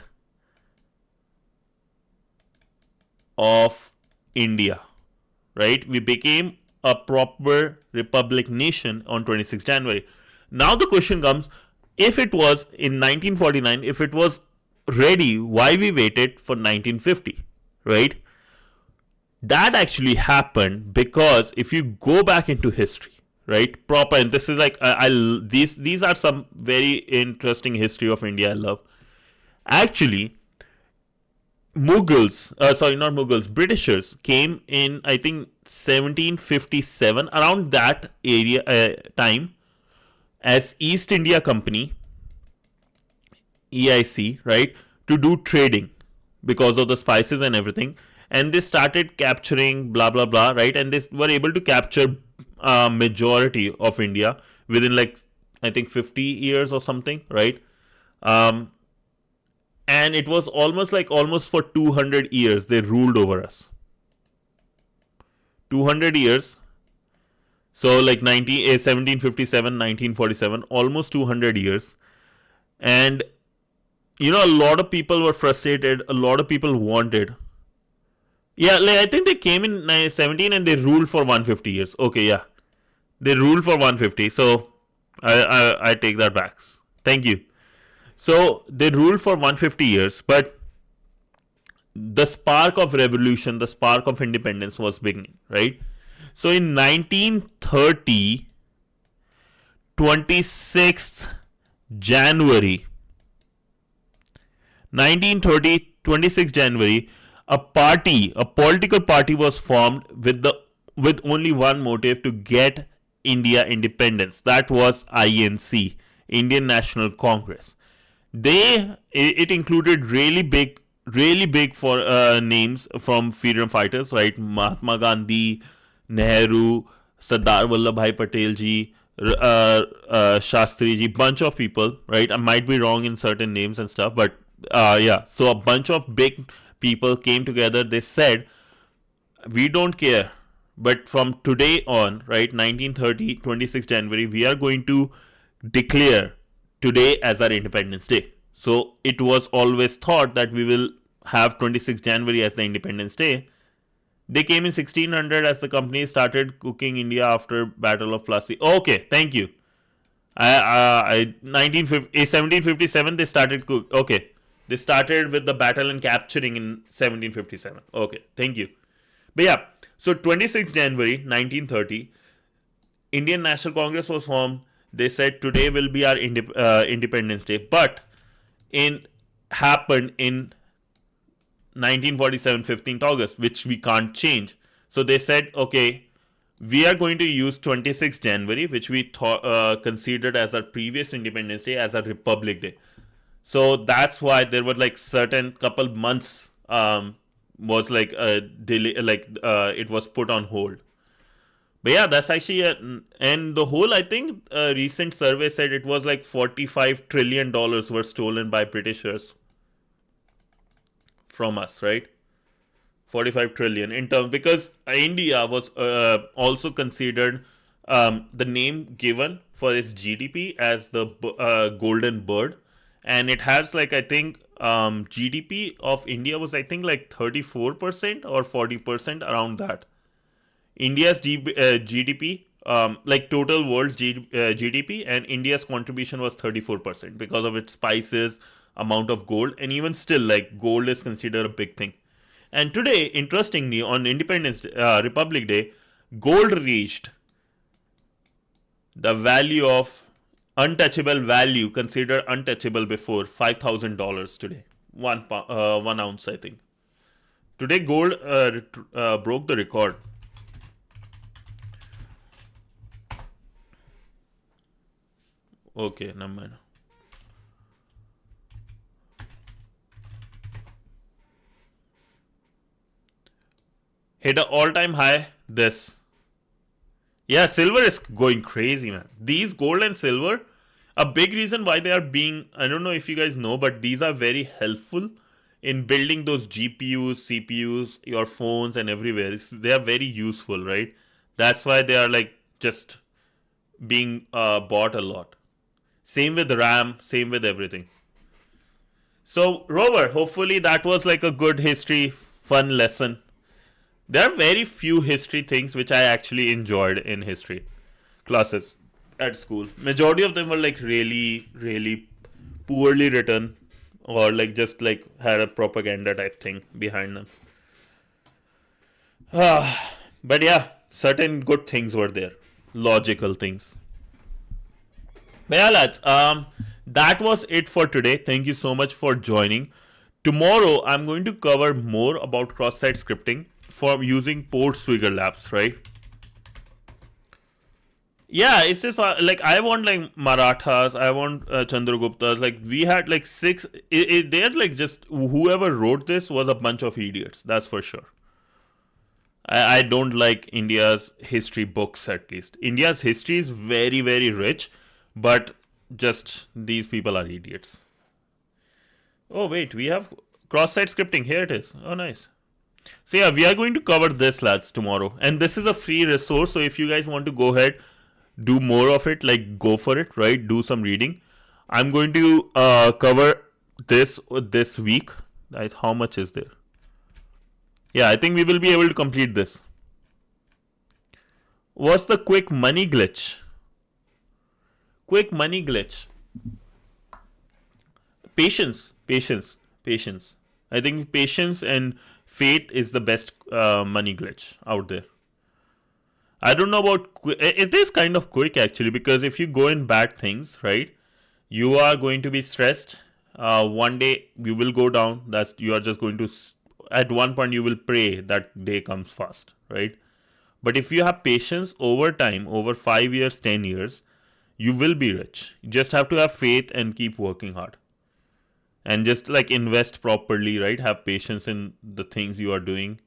of India, right? We became a proper republic nation on 26 January. Now the question comes, if it was in 1949, if it was ready, why we waited for 1950, right? That actually happened because if you go back into history, right, proper, and this is like these are some very interesting history of India I love. Actually, Britishers came in, I think, 1757, around that area time, as East India Company, EIC, right, to do trading because of the spices and everything. And they started capturing blah blah blah, right? And they were able to capture majority of India within, like, I think 50 years or something, right? And it was almost for 200 years they ruled over us. 200 years. So like 1757, 1947, almost 200 years. And a lot of people were frustrated. A lot of people wanted. Yeah, like, I think they came in 17 and they ruled for 150 years. Okay, yeah. They ruled for 150. So I take that back. Thank you. So they ruled for 150 years, but the spark of revolution, the spark of independence was beginning, right? So in 1930, 26th January, 1930, 26th January, a political party was formed with only one motive: to get India independence. That was INC, Indian National Congress. It included really big for names from freedom fighters, right? Mahatma Gandhi, Nehru, Sardar Vallabhbhai Patel ji, Shastri ji, bunch of people, right? I might be wrong in certain names and stuff, but yeah. So a bunch of big people came together. They said, we don't care, but from today on, right, 1930, 26 January, we are going to declare today as our Independence Day. So it was always thought that we will have 26 January as the Independence Day. They came in 1600 as the company started cooking India after Battle of Plassey. Okay, thank you. 1757 they started cook. Okay, they started with the battle and capturing in 1757. Okay, thank you. But yeah, so 26 January 1930, Indian National Congress was formed. They said today will be our Independence Day, but happened in 1947, 15th August, which we can't change. So they said, okay, we are going to use 26 January, which we considered as our previous Independence Day, as a Republic Day. So that's why there were like certain couple months was like a delay, like it was put on hold. But yeah, that's actually and the whole, I think, recent survey said it was like $45 trillion were stolen by Britishers from us, right? 45 trillion in terms, because India was also considered the name given for its GDP as the golden bird, and it has, like, I think GDP of India was, I think, like 34% or 40%, around that. India's GDP, like total world's GDP, and India's contribution was 34% because of its spices, amount of gold, and even still, like, gold is considered a big thing. And today, interestingly, on Independence Republic Day, gold reached the value of untouchable value, considered untouchable before, $5,000 today. 1 ounce, I think. Today, gold broke the record. Okay, never mind. Hit an all-time high. This. Yeah, silver is going crazy, man. These gold and silver, a big reason why they are being, I don't know if you guys know, but these are very helpful in building those GPUs, CPUs, your phones, and everywhere. They are very useful, right? That's why they are like just being bought a lot. Same with RAM, same with everything. So, Rover, hopefully that was like a good history, fun lesson. There are very few history things which I actually enjoyed in history classes at school. Majority of them were like really, really poorly written or like just like had a propaganda type thing behind them. But yeah, certain good things were there, logical things. But yeah, lads, that was it for today. Thank you so much for joining. Tomorrow, I'm going to cover more about cross-site scripting for using PortSwigger labs, right? Yeah, it's just like I want like Marathas, I want Chandraguptas. Like we had like 6. They're like just whoever wrote this was a bunch of idiots. That's for sure. I don't like India's history books, at least. India's history is very, very rich, but just these people are idiots. Oh, wait, we have cross-site scripting. Here it is. Oh, nice. So, yeah, we are going to cover this, lads, tomorrow. And this is a free resource. So, if you guys want to go ahead, do more of it, like go for it, right? Do some reading. I'm going to cover this week. How much is there? Yeah, I think we will be able to complete this. What's the quick money glitch? Quick money glitch. Patience. I think patience and faith is the best money glitch out there. I don't know about it is kind of quick actually, because if you go in bad things, right, you are going to be stressed. One day you will go down. That's you are just going to at one point you will pray that day comes fast, right? But if you have patience over time, over 5 years, 10 years, you will be rich. You just have to have faith and keep working hard. And just like invest properly, right? Have patience in the things you are doing.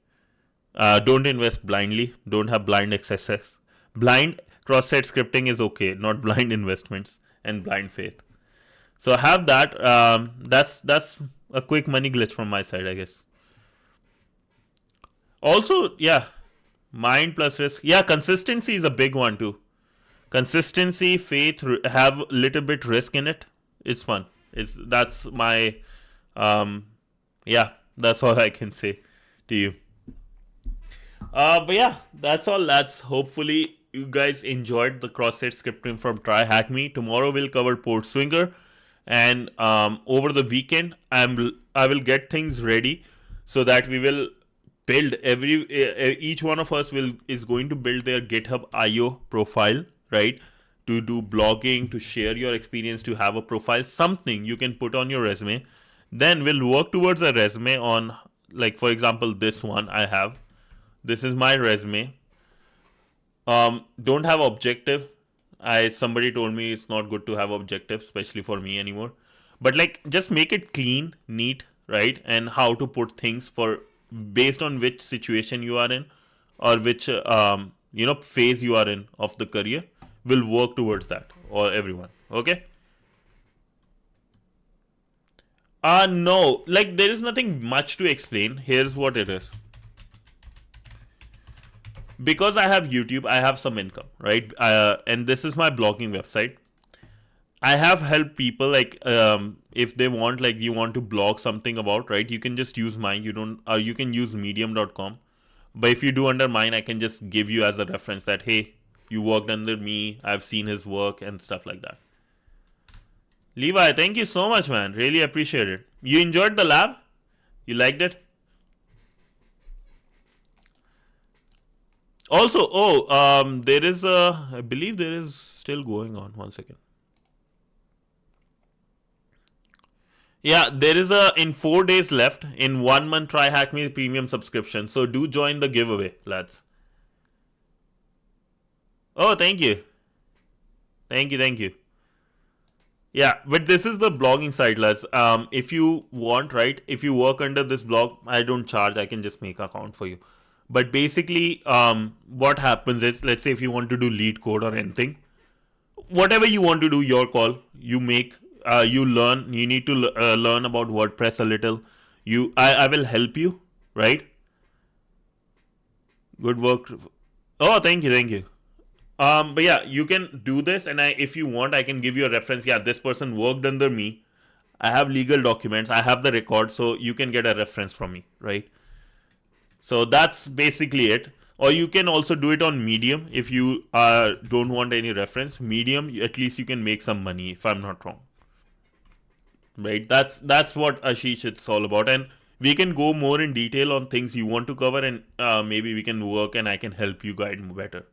Don't invest blindly. Don't have blind XSS. Blind cross-site scripting is okay, not blind investments and blind faith. So have that. That's a quick money glitch from my side, I guess. Also, yeah, mind plus risk. Yeah, consistency is a big one too. Consistency, faith, have a little bit risk in it. It's fun. That's my yeah, that's all I can say to you. But yeah, that's all, lads. Hopefully you guys enjoyed the cross-site scripting from TryHackMe. Tomorrow we'll cover PortSwigger, and over the weekend I will get things ready so that we will build each one of us is going to build their GitHub IO profile, right? To do blogging, to share your experience, to have a profile, something you can put on your resume. Then we'll work towards a resume on, like for example, this one I have. This is my resume. Don't have objective. Somebody told me it's not good to have objective, especially for me anymore. But like just make it clean, neat, right? And how to put things for based on which situation you are in or which phase you are in of the career. We'll work towards that, or everyone. Okay? No, like there is nothing much to explain. Here's what it is. Because I have YouTube, I have some income, right? And this is my blogging website. I have helped people like if they want, like you want to blog something about, right? You can just use mine. You can use medium.com. But if you do under mine, I can just give you as a reference that, hey, you worked under me, I've seen his work and stuff like that. Levi, thank you so much, man. Really appreciate it. You enjoyed the lab? You liked it? Also, there is I believe there is still going on. 1 second. Yeah, there is in 4 days left. In 1 month, TryHackMe premium subscription. So do join the giveaway, lads. Oh, thank you. Thank you. Yeah, but this is the blogging site, lads. If you want, right, if you work under this blog, I don't charge. I can just make an account for you. But basically, what happens is, let's say if you want to do Leetcode or anything, whatever you want to do, your call. You make, you learn. You need to learn about WordPress a little. I will help you, right? Good work. Oh, thank you, thank you. But yeah, you can do this, and if you want, I can give you a reference. Yeah, this person worked under me. I have legal documents. I have the record, so you can get a reference from me, right? So that's basically it. Or you can also do it on Medium if you don't want any reference. Medium, at least you can make some money, if I'm not wrong. Right? That's what Ashish it's all about, and we can go more in detail on things you want to cover, and maybe we can work, and I can help you guide better.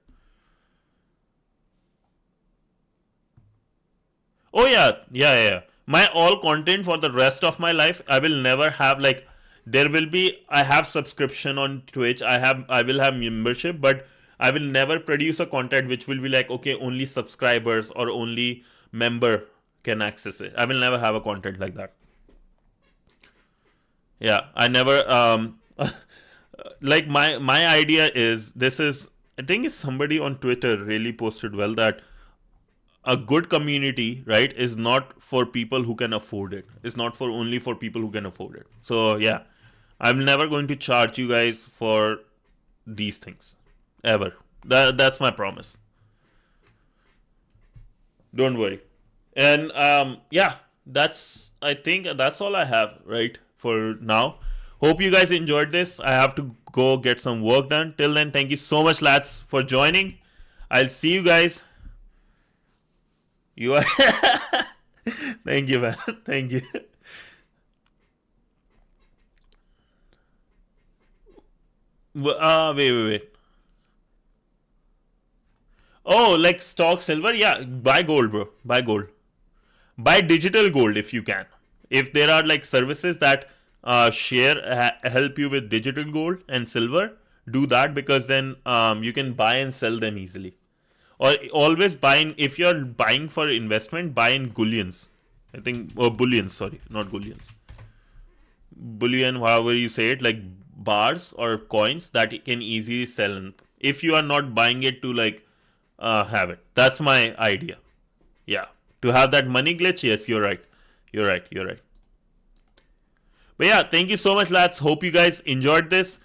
Oh yeah. My all content for the rest of my life, I will never have like. There will be. I have subscription on Twitch. I will have membership, but I will never produce a content which will be like, okay, only subscribers or only member can access it. I will never have a content like that. Yeah, I never. Like my idea is this is. I think it's somebody on Twitter really posted well that a good community, right, is not for people who can afford it. It's not for only for people who can afford it. So yeah, I'm never going to charge you guys for these things ever. That's my promise. Don't worry. And yeah, I think that's all I have right for now. Hope you guys enjoyed this. I have to go get some work done. Till then, thank you so much, lads, for joining. I'll see you guys. You are. Thank you, man. Thank you. Wait. Oh, like stock silver? Yeah, buy gold, bro. Buy gold. Buy digital gold if you can. If there are like services that help you with digital gold and silver, do that because then you can buy and sell them easily. Or always buy in, if you're buying for investment, buy in bullions. I think, or bullions, sorry, not bullions. Bullion, however you say it, like bars or coins that can easily sell. If you are not buying it to like have it, that's my idea. Yeah, to have that money glitch. Yes, you're right. You're right. But yeah, thank you so much, lads. Hope you guys enjoyed this.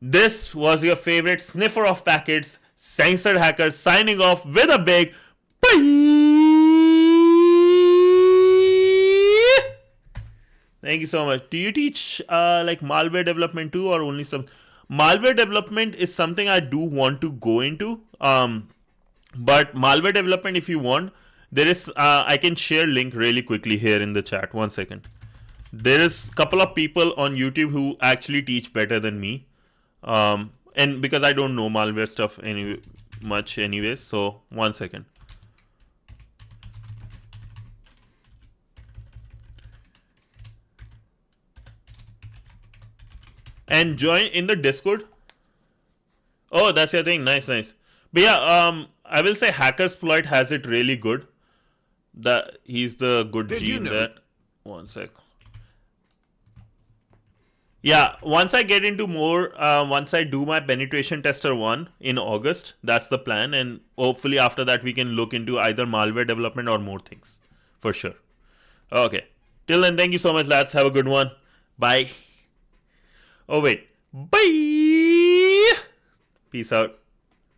This was your favorite sniffer of packets, censored hacker, signing off with a big bye. Thank you so much. Do you teach like malware development too, or only some? Malware development is something I do want to go into. But malware development, if you want, there is. I can share link really quickly here in the chat. 1 second. There is a couple of people on YouTube who actually teach better than me. And because I don't know malware stuff much anyways, so 1 second. And join in the Discord. Oh, that's your thing. Nice. But yeah, I will say Hackersploit has it really good. He's the good G in that. 1 sec. Yeah, once I get into more, once I do my penetration tester 1 in August, that's the plan, and hopefully after that we can look into either malware development or more things, for sure. Okay, till then, thank you so much, lads. Have a good one. Bye. Oh wait, bye. Peace out.